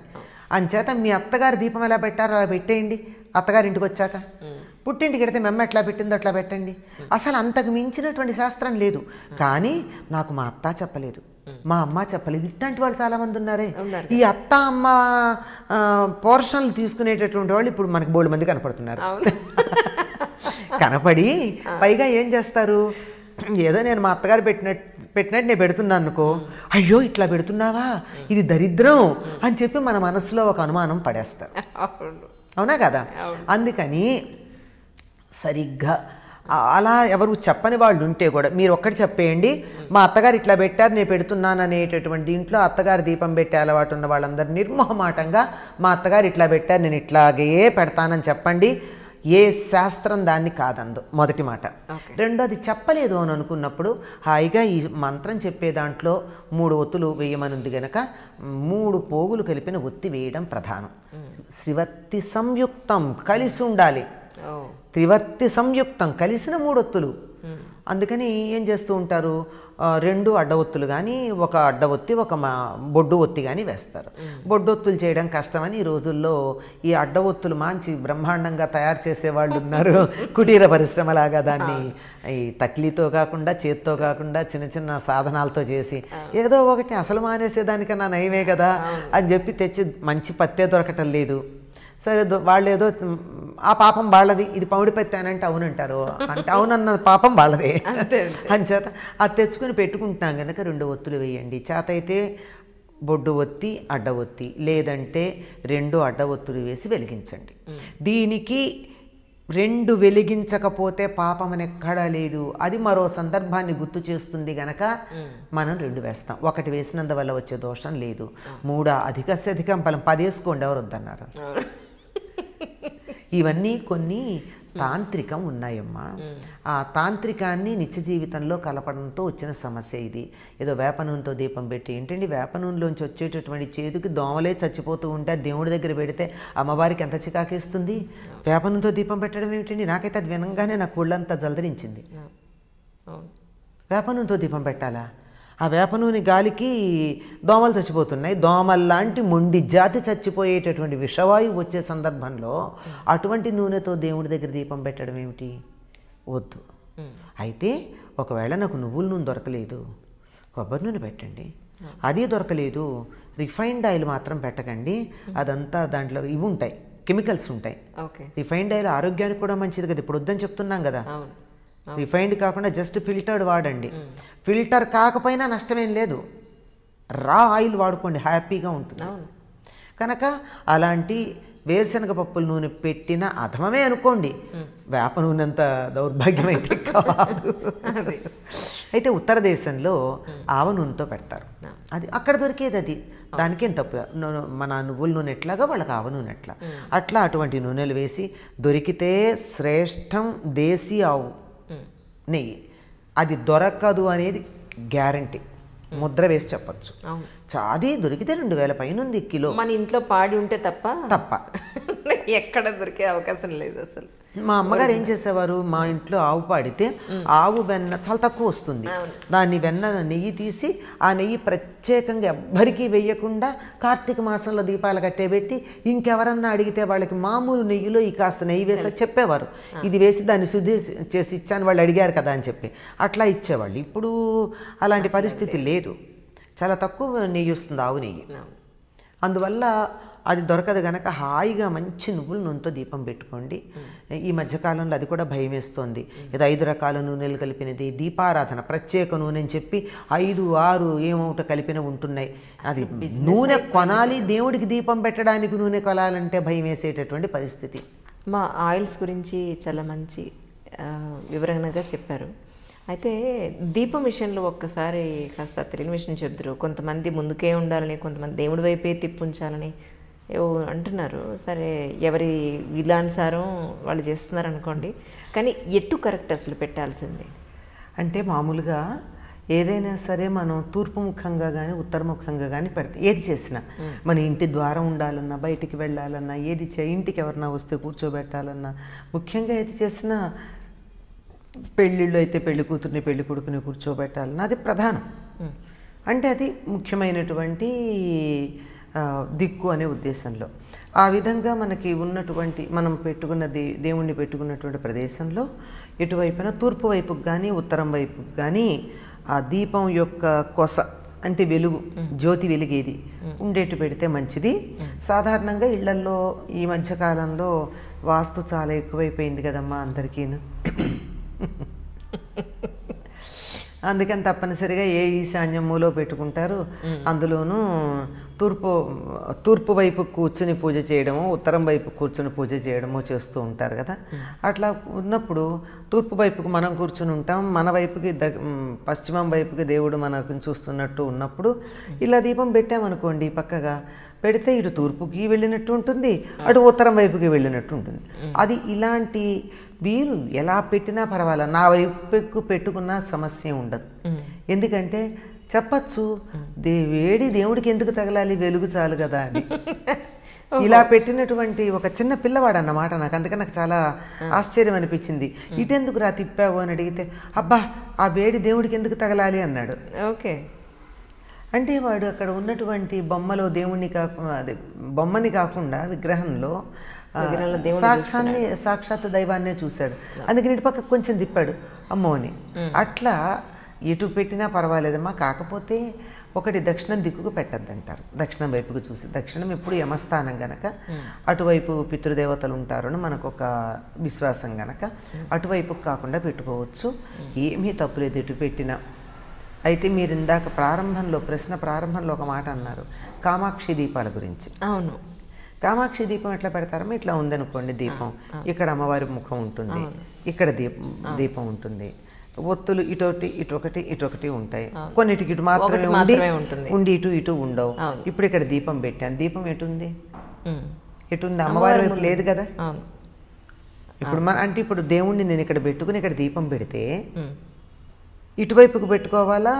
అంచేత మీ అత్తగారు దీపం ఎలా పెట్టారో అలా పెట్టేయండి. అత్తగారి ఇంటికి వచ్చాక పుట్టింటికి వెడితే మెమ్మ ఎట్లా పెట్టిందో అట్లా పెట్టండి. అసలు అంతకు మించినటువంటి శాస్త్రం లేదు. కానీ నాకు మా అత్త చెప్పలేదు, మా అమ్మ చెప్పలేదు. ఇట్లాంటి వాళ్ళు చాలామంది ఉన్నారే. ఈ అత్త అమ్మ పోర్షన్లు తీసుకునేటటువంటి వాళ్ళు ఇప్పుడు మనకి బోల్డ్ మంది కనపడుతున్నారు. కనపడి పైగా ఏం చేస్తారు, ఏదో నేను మా అత్తగారు పెట్టినట్టు నేను పెడుతున్నాను అనుకో, అయ్యో ఇట్లా పెడుతున్నావా, ఇది దరిద్రం అని చెప్పి మన మనసులో ఒక అనుమానం పడేస్తారు. అవునా కదా? అందుకని సరిగ్గా అలా ఎవరు చెప్పని వాళ్ళు ఉంటే కూడా మీరు ఒక్కటి చెప్పేయండి, మా అత్తగారు ఇట్లా పెట్టారు నేను పెడుతున్నాను అనేటటువంటి దీంట్లో అత్తగారు దీపం పెట్టే అలవాటు ఉన్న వాళ్ళందరూ నిర్మోహమాటంగా మా అత్తగారు ఇట్లా పెట్టారు నేను ఇట్లాగే పెడతానని చెప్పండి. ఏ శాస్త్రం దాన్ని కాదందు, మొదటి మాట. రెండోది చెప్పలేదు అని అనుకున్నప్పుడు హాయిగా ఈ మంత్రం చెప్పే దాంట్లో 3 ఒత్తులు వేయమనుంది గనక 3 పోగులు కలిపిన ఒత్తి వేయడం ప్రధానం. శ్రీవత్తి సంయుక్తం కలిసి ఉండాలి, త్రివర్తి సంయుక్తం కలిసిన 3 ఒత్తులు. అందుకని ఏం చేస్తూ ఉంటారు, 2 అడ్డ ఒత్తులు కానీ 1 అడ్డ ఒత్తి 1 బొడ్డు ఒత్తి కానీ వేస్తారు. బొడ్డు ఒత్తులు చేయడం కష్టమని ఈ రోజుల్లో ఈ అడ్డ ఒత్తులు మంచి బ్రహ్మాండంగా తయారు చేసేవాళ్ళు ఉన్నారు. కుటీర పరిశ్రమలాగా దాన్ని ఈ తక్లీతో కాకుండా చేత్తో కాకుండా చిన్న చిన్న సాధనాలతో చేసి ఏదో ఒకటి అసలు మానేసేదానికన్నా నయమే కదా అని చెప్పి తెచ్చి మంచి పత్తే దొరకటం లేదు. సరే వాళ్ళు ఏదో ఆ పాపం వాళ్ళది, ఇది పౌడి పత్తి అని అంటే అవునంటారు, అంటే అవునన్న పాపం వాళ్ళదే. అంచేత అది తెచ్చుకొని పెట్టుకుంటున్నాం కనుక 2 ఒత్తులు వేయండి. చేత అయితే బొడ్డు ఒత్తి అడ్డ ఒత్తి, లేదంటే 2 అడ్డ ఒత్తులు వేసి వెలిగించండి. దీనికి 2 వెలిగించకపోతే పాపం అని ఎక్కడా లేదు. అది మరో సందర్భాన్ని గుర్తు చేస్తుంది గనక మనం 2 వేస్తాం. 1 వేసినందువల్ల వచ్చే దోషం లేదు. 3 అధికస్యధికం ఫలం 10 వేసుకోండి, ఎవరు వద్దన్నారు. ఇవన్నీ కొన్ని తాంత్రికం ఉన్నాయమ్మా. ఆ తాంత్రికాన్ని నిత్య జీవితంలో కలపడంతో వచ్చిన సమస్య ఇది. ఏదో వేప నూనెతో దీపం పెట్టి ఏంటండి, వేప నూనెలోంచి వచ్చేటటువంటి చేదుకి దోమలే చచ్చిపోతూ ఉంటే దేవుడి దగ్గర పెడితే అమ్మవారికి ఎంత చికాకేస్తుంది. వేప నూనెతో దీపం పెట్టడం ఏమిటండి, నాకైతే అది వినంగానే నా ఒళ్ళంతా జలదరించింది. వేప నూనెతో దీపం పెట్టాలా? ఆ వేప నూనె గాలికి దోమలు చచ్చిపోతున్నాయి. దోమల్లాంటి మొండి జాతి చచ్చిపోయేటటువంటి విషవాయువు వచ్చే సందర్భంలో అటువంటి నూనెతో దేవుడి దగ్గర దీపం పెట్టడం ఏమిటి? వద్దు. అయితే ఒకవేళ నాకు నువ్వుల నూనె దొరకలేదు, కొబ్బరి నూనె పెట్టండి. అది దొరకలేదు, రిఫైన్డ్ ఆయిల్ మాత్రం పెట్టకండి. అదంతా దాంట్లో ఇవి ఉంటాయి, కెమికల్స్ ఉంటాయి. రిఫైన్డ్ ఆయిల్ ఆరోగ్యానికి కూడా మంచిది కదా, ఇప్పుడు వద్దని చెప్తున్నాం కదా. రిఫైన్డ్ కాకుండా జస్ట్ ఫిల్టర్డ్ వాడండి. ఫిల్టర్ కాకపోయినా నష్టమేం లేదు, రా ఆయిల్ వాడుకోండి, హ్యాపీగా ఉంటుంది. కనుక అలాంటి వేరుశనగ పప్పుల నూనె పెట్టిన అధమమే అనుకోండి, వేప నూనె అంత దౌర్భాగ్యం అయితే కాదు. అయితే ఉత్తర దేశంలో ఆవ నూనెతో పెడతారు, అది అక్కడ దొరికేది. అది దానికేం తప్పు. మన నువ్వుల నూనె ఎట్లాగా వాళ్ళకి ఆవ నూనె ఎట్లా, అట్లా అటువంటి నూనెలు వేసి దొరికితే శ్రేష్టం దేశీ ఆవు నెయ్యి. అది దొరకదు అనేది గ్యారంటీ, ముద్ర వేసి చెప్పచ్చు. అది దొరికితే 2000 పైన ఉంది కిలో. మన ఇంట్లో పాడి ఉంటే తప్ప ఎక్కడ దొరికే అవకాశం లేదు అసలు. మా అమ్మగారు ఏం చేసేవారు, మా ఇంట్లో ఆవు పాడితే ఆవు వెన్న చాలా తక్కువ వస్తుంది, దాన్ని వెన్న నెయ్యి తీసి ఆ నెయ్యి ప్రత్యేకంగా ఎవ్వరికీ వేయకుండా కార్తీక మాసంలో దీపాలు కట్టేబెట్టి ఇంకెవరన్నా అడిగితే వాళ్ళకి మామూలు నెయ్యిలో ఈ కాస్త నెయ్యి వేసి చెప్పేవారు, ఇది వేసి దాన్ని శుద్ధి చేసి ఇచ్చాను, వాళ్ళు అడిగారు కదా అని చెప్పి అట్లా ఇచ్చేవాళ్ళు. ఇప్పుడు అలాంటి పరిస్థితి లేదు, చాలా తక్కువ నెయ్యి వస్తుంది ఆవు నెయ్యి. అందువల్ల అది దొరకదు కనుక హాయిగా మంచి నువ్వుల నూనెతో దీపం పెట్టుకోండి. ఈ మధ్యకాలంలో అది కూడా భయం వేస్తోంది. ఏదో 5 రకాల నూనెలు కలిపినది దీపారాధన, ప్రత్యేక నూనె అని చెప్పి 5, 6 ఏమౌట కలిపిన ఉంటున్నాయి. అది నూనె కొనాలి, దేవుడికి దీపం పెట్టడానికి నూనె కొనాలంటే భయం వేసేటటువంటి పరిస్థితి. మా ఆయిల్స్ గురించి చాలా మంచి వివరణగా చెప్పారు. అయితే దీపం విషయంలో ఒక్కసారి కాస్త తెలియని విషయం చెప్తారు. కొంతమంది ముందుకే ఉండాలని, కొంతమంది దేవుడి వైపే తిప్పుంచాలని ఏవో అంటున్నారు. సరే, ఎవరి వీలానుసారం వాళ్ళు చేస్తున్నారు అనుకోండి. కానీ ఎటు కరెక్ట్ అసలు పెట్టాల్సింది? అంటే మామూలుగా ఏదైనా సరే మనం తూర్పు ముఖంగా కానీ ఉత్తరముఖంగా కానీ పెడతాం. ఏది చేసినా మన ఇంటి ద్వారం ఉండాలన్నా, బయటికి వెళ్ళాలన్నా, ఇంటికి ఎవరన్నా వస్తే కూర్చోబెట్టాలన్నా, ముఖ్యంగా ఏది చేసినా పెళ్ళిళ్ళు అయితే పెళ్లి కూతుర్ని పెళ్లి కొడుకుని కూర్చోబెట్టాలన్నా అది ప్రధానం. అంటే అది ముఖ్యమైనటువంటి దిక్కు అనే ఉద్దేశంలో ఆ విధంగా మనకి ఉన్నటువంటి మనం పెట్టుకున్నది దేవుణ్ణి పెట్టుకున్నటువంటి ప్రదేశంలో ఎటువైపున తూర్పు వైపుకి కానీ ఉత్తరం వైపుకి కానీ ఆ దీపం యొక్క కొస అంటే వెలుగు, జ్యోతి వెలిగేది ఉండేట్టు పెడితే మంచిది. సాధారణంగా ఇళ్లల్లో ఈ మధ్యకాలంలో వాస్తు చాలా ఎక్కువైపోయింది కదమ్మా అందరికీను. అందుకని తప్పనిసరిగా ఏ ఈశాన్యం మూలో పెట్టుకుంటారు. అందులోనూ తూర్పు వైపు కూర్చుని పూజ చేయడమో, ఉత్తరం వైపు కూర్చుని పూజ చేయడమో చేస్తూ ఉంటారు కదా. అట్లా ఉన్నప్పుడు తూర్పు వైపుకు మనం కూర్చుని ఉంటాం, మన వైపుకి పశ్చిమం వైపుకి దేవుడు మనకు చూస్తున్నట్టు ఉన్నప్పుడు ఇలా దీపం పెట్టామనుకోండి, పక్కగా పెడితే ఇటు తూర్పుకి వెళ్ళినట్టు ఉంటుంది, అటు ఉత్తరం వైపుకి వెళ్ళినట్టు ఉంటుంది. అది ఇలాంటి వీరు ఎలా పెట్టినా పర్వాలా, నా వైపుకు పెట్టుకున్న సమస్య ఉండదు. ఎందుకంటే చెప్పచ్చు, వేడి దేవుడికి ఎందుకు తగలాలి, వెలుగు చాలు కదా అని. ఇలా పెట్టినటువంటి ఒక చిన్న పిల్లవాడు అన్నమాట నాకు. అందుకని నాకు చాలా ఆశ్చర్యం అనిపించింది. ఇటెందుకు రా తిప్పావు అని అడిగితే, అబ్బా ఆ వేడి దేవుడికి ఎందుకు తగలాలి అన్నాడు. ఓకే. అంటే వాడు అక్కడ ఉన్నటువంటి బొమ్మలో దేవుణ్ణి బొమ్మని కాకుండా విగ్రహంలో సాక్షాత్ దైవాన్నే చూశాడు. అందుకని ఇటు పక్క కొంచెం తిప్పాడు, అమ్మో అని. అట్లా ఎటు పెట్టినా పర్వాలేదమ్మా, కాకపోతే ఒకటి దక్షిణం దిక్కుకు పెట్టద్దంటారు. దక్షిణం వైపుకు చూసి, దక్షిణం ఎప్పుడు యమస్థానం గనక అటువైపు పితృదేవతలు ఉంటారని మనకు ఒక విశ్వాసం గనక అటువైపుకు కాకుండా పెట్టుకోవచ్చు. ఏమీ తప్పులేదు ఎటు పెట్టినా. అయితే మీరు ఇందాక ప్రశ్న ప్రారంభంలో ఒక మాట అన్నారు, కామాక్షి దీపాల గురించి. అవును. కామాక్షి దీపం ఎట్లా పెడతారో ఇట్లా ఉందనుకోండి దీపం, ఇక్కడ అమ్మవారి ముఖం ఉంటుంది, ఇక్కడ దీపం ఉంటుంది, ఒత్తులు ఇటొకటి ఉంటాయి, కొన్నిటికి ఇటు మాత్రమే ఉండి ఇటు ఉండవు. ఇప్పుడు ఇక్కడ దీపం పెట్టాను, దీపం ఎటుంది, అమ్మవారి వైపు లేదు కదా. ఇప్పుడు ఇప్పుడు దేవుణ్ణి నేను ఇక్కడ పెట్టుకుని ఇక్కడ దీపం పెడితే ఇటువైపుకు పెట్టుకోవాలా,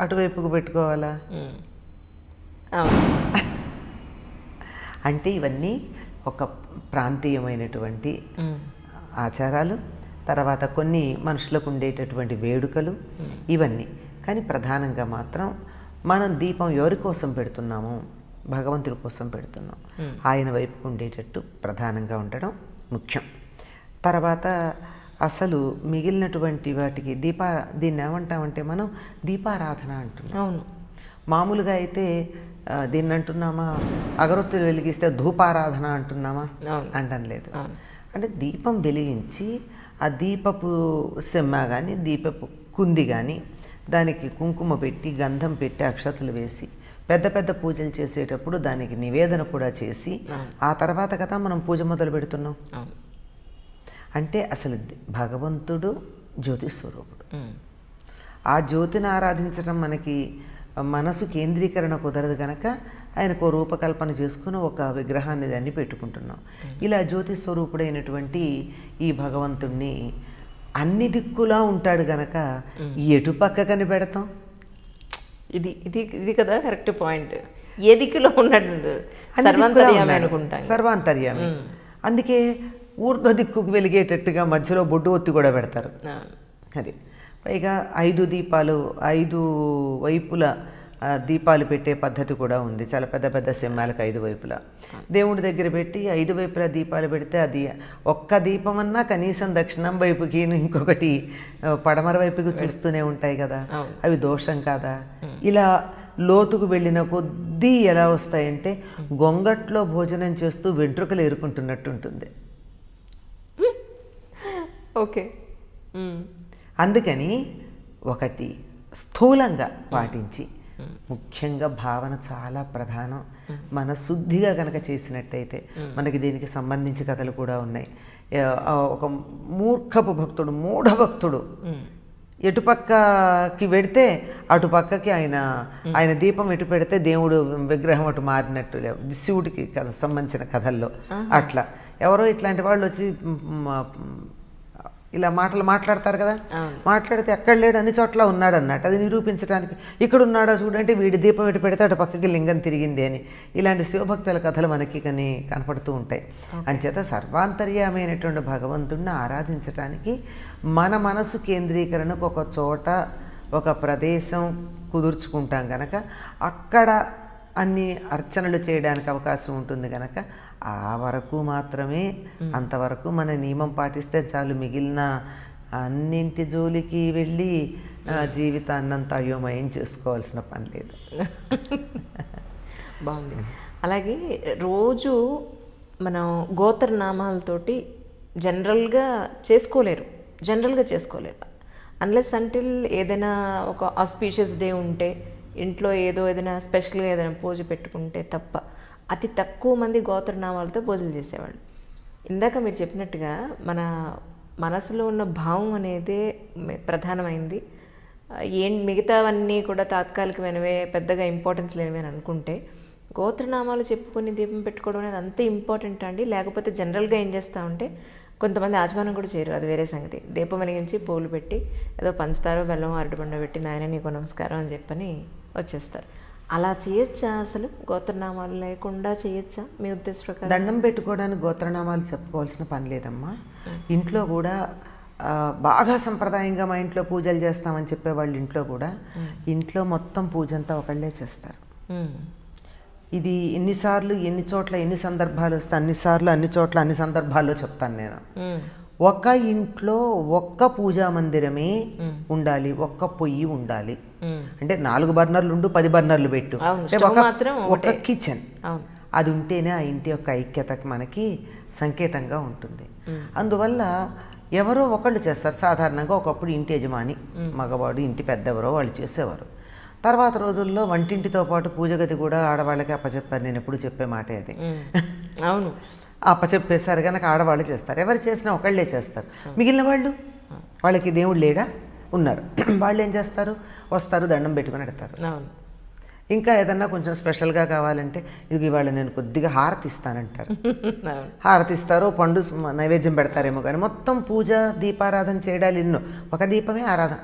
అటువైపుకు పెట్టుకోవాలా? అంటే ఇవన్నీ ఒక ప్రాంతీయమైనటువంటి ఆచారాలు, తర్వాత కొన్ని మనుషులకు ఉండేటటువంటి వేడుకలు ఇవన్నీ. కానీ ప్రధానంగా మాత్రం మనం దీపం ఎవరి కోసం పెడుతున్నాము, భగవంతుడి కోసం పెడుతున్నాం, ఆయన వైపుకు ఉండేటట్టు ప్రధానంగా ఉండడం ముఖ్యం. తర్వాత అసలు మిగిలినటువంటి వాటికి దీన్ని ఏమంటామంటే మనం దీపారాధన అంటున్నాం. అవును. మామూలుగా అయితే దీన్ని అంటున్నామా, అగరొత్తులు వెలిగిస్తే ధూపారాధన అంటున్నామా, అంటం లేదు. అంటే దీపం వెలిగించి ఆ దీపపు సెమ్మ కానీ దీపపు కుంది కానీ దానికి కుంకుమ పెట్టి గంధం పెట్టి అక్షతలు వేసి పెద్ద పెద్ద పూజలు చేసేటప్పుడు దానికి నివేదన కూడా చేసి ఆ తర్వాత కదా మనం పూజ మొదలు పెడుతున్నాం. అంటే అసలు భగవంతుడు జ్యోతి స్వరూపుడు. ఆ జ్యోతిని ఆరాధించడం మనకి మనసు కేంద్రీకరణ కుదరదు కనుక ఆయనకు రూపకల్పన చేసుకుని ఒక విగ్రహాన్ని దాన్ని పెట్టుకుంటున్నాం. ఇలా జ్యోతి స్వరూపుడైనటువంటి ఈ భగవంతుణ్ణి అన్ని దిక్కులా ఉంటాడు గనక ఎటు పక్క కనిపెడతాం? ఇది కదా కరెక్ట్ పాయింట్. ఏ దిక్కులో ఉన్నాడు, సర్వాంతర్యామి అనుకుంటాం. సర్వాంతర్యామి. అందుకే ఊర్ధ్వ దిక్కుకు వెలిగేటట్టుగా మధ్యలో బొడ్డు ఒత్తి కూడా పెడతారు. అది పైగా 5 వైపుల దీపాలు పెట్టే పద్ధతి కూడా ఉంది. చాలా పెద్ద పెద్ద సింహాలకు 5 వైపులా దేవుడి దగ్గర పెట్టి 5 వైపులా దీపాలు పెడితే అది ఒక్క దీపం అన్నా కనీసం దక్షిణం వైపుకి ఇంకొకటి పడమర వైపుకి చూస్తూనే ఉంటాయి కదా, అవి దోషం కాదా? ఇలా లోతుకు వెళ్ళిన కొద్దీ ఎలా వస్తాయంటే గొంగట్లో భోజనం చేస్తూ వెంట్రుకలు ఏరుకుంటున్నట్టు ఉంటుంది. ఓకే. అందుకని ఒకటి స్థూలంగా పాటించి, ముఖ్యంగా భావన చాలా ప్రధానం. మన శుద్ధిగా కనుక చేసినట్టయితే మనకి దీనికి సంబంధించి కథలు కూడా ఉన్నాయి. ఒక మూర్ఖపు భక్తుడు, మూఢభక్తుడు ఎటుపక్కకి వెడితే అటుపక్కకి ఆయన దీపం ఎటు పెడితే దేవుడు విగ్రహం అటు మారినట్టు, శివుడికి సంబంధించిన కథల్లో అట్లా ఎవరో ఇట్లాంటి వాళ్ళు వచ్చి ఇలా మాట్లాడతారు కదా, మాట్లాడితే ఎక్కడ లేడు అన్ని చోట్ల ఉన్నాడు అన్నట్టు. అది నిరూపించడానికి ఇక్కడ ఉన్నాడో చూడంటే వీడి దీపం ఎటు పెడితే అటు పక్కకి లింగం తిరిగింది అని ఇలాంటి శివభక్తుల కథలు మనకి కానీ కనపడుతూ ఉంటాయి. అంచేత సర్వాంతర్యామైనటువంటి భగవంతుడిని ఆరాధించడానికి మన మనసు కేంద్రీకరణకు ఒక చోట ఒక ప్రదేశం కుదుర్చుకుంటాం కనుక అక్కడ అన్ని అర్చనలు చేయడానికి అవకాశం ఉంటుంది కనుక ఆ వరకు మాత్రమే, అంతవరకు మన నియమం పాటిస్తే చాలు. మిగిలిన అన్నింటి జోలికి వెళ్ళి జీవితాన్నంతా అయోమయం చేసుకోవాల్సిన పని లేదు. బాగుంది. అలాగే రోజు మనం గోత్రనామాలతోటి జనరల్గా చేసుకోలేరు అన్లెస్ అంటిల్ ఏదైనా ఒక ఆస్పీషియస్ డే ఉంటే, ఇంట్లో ఏదైనా స్పెషల్గా ఏదైనా పూజ పెట్టుకుంటే తప్ప అతి తక్కువ మంది గోత్రనామాలతో పూజలు చేసేవాళ్ళు. ఇందాక మీరు చెప్పినట్టుగా మన మనసులో ఉన్న భావం అనేదే ప్రధానమైంది. మిగతావన్నీ కూడా తాత్కాలికమైనవే, పెద్దగా ఇంపార్టెన్స్ లేనివి అని అనుకుంటే గోత్రనామాలు చెప్పుకొని దీపం పెట్టుకోవడం అనేది అంత ఇంపార్టెంట్ అండి. లేకపోతే జనరల్గా ఏం చేస్తామంటే కొంతమంది ఆచమనం కూడా చేయరు, అది వేరే సంగతి. దీపం వెలిగించి పూలు పెట్టి ఏదో పంచుతారో బెల్లం అరటిబండ పెట్టి నాయన నీకు నమస్కారం అని చెప్పని వచ్చేస్తారు. అలా చేయొచ్చా? అసలు గోత్రనామాలు లేకుండా చేయొచ్చా మీ ఉద్దేశ ప్రకారం? దండం పెట్టుకోవడానికి గోత్రనామాలు చెప్పుకోవాల్సిన పని లేదమ్మా. ఇంట్లో కూడా బాగా సంప్రదాయంగా మా ఇంట్లో పూజలు చేస్తామని చెప్పేవాళ్ళు ఇంట్లో కూడా ఇంట్లో మొత్తం పూజ అంతా ఒకళ్ళే చేస్తారు. ఇది ఎన్నిసార్లు ఎన్ని చోట్ల ఎన్ని సందర్భాలు వస్తే అన్నిసార్లు అన్ని చోట్ల అన్ని సందర్భాల్లో చెప్తాను నేను. ఒక ఇంట్లో ఒక్క పూజా మందిరమే ఉండాలి, ఒక్క పొయ్యి ఉండాలి. అంటే 4 బర్నర్లు ఉండు, 10 బర్నర్లు పెట్టు, ఒక కిచెన్ అది ఉంటేనే ఆ ఇంటి యొక్క ఐక్యతకి మనకి సంకేతంగా ఉంటుంది. అందువల్ల ఎవరో ఒకళ్ళు చేస్తారు. సాధారణంగా ఒకప్పుడు ఇంటి యజమాని మగవాడు, ఇంటి పెద్దెవరో వాళ్ళు చేసేవారు. తర్వాత రోజుల్లో వంటింటితో పాటు పూజ గది కూడా ఆడవాళ్ళకి అప్పచెప్పారు. నేను ఎప్పుడు చెప్పే మాటే అది. అవును, అప్పచెప్పేశారు కనుక ఆడవాళ్ళు చేస్తారు. ఎవరు చేసినా ఒకళ్ళే చేస్తారు. మిగిలిన వాళ్ళకి దేవుడు లేడా? ఉన్నారు. వాళ్ళు ఏం చేస్తారు? వస్తారు, దండం పెట్టుకుని పెడతారు. ఇంకా ఏదన్నా కొంచెం స్పెషల్గా కావాలంటే ఇది ఇవాళ నేను కొద్దిగా హారతి ఇస్తానంటారు. హారతి ఇస్తారో పండు నైవేద్యం పెడతారేమో కానీ మొత్తం పూజ దీపారాధన చేయడాలు ఎన్నో. ఒక దీపమే ఆరాధన.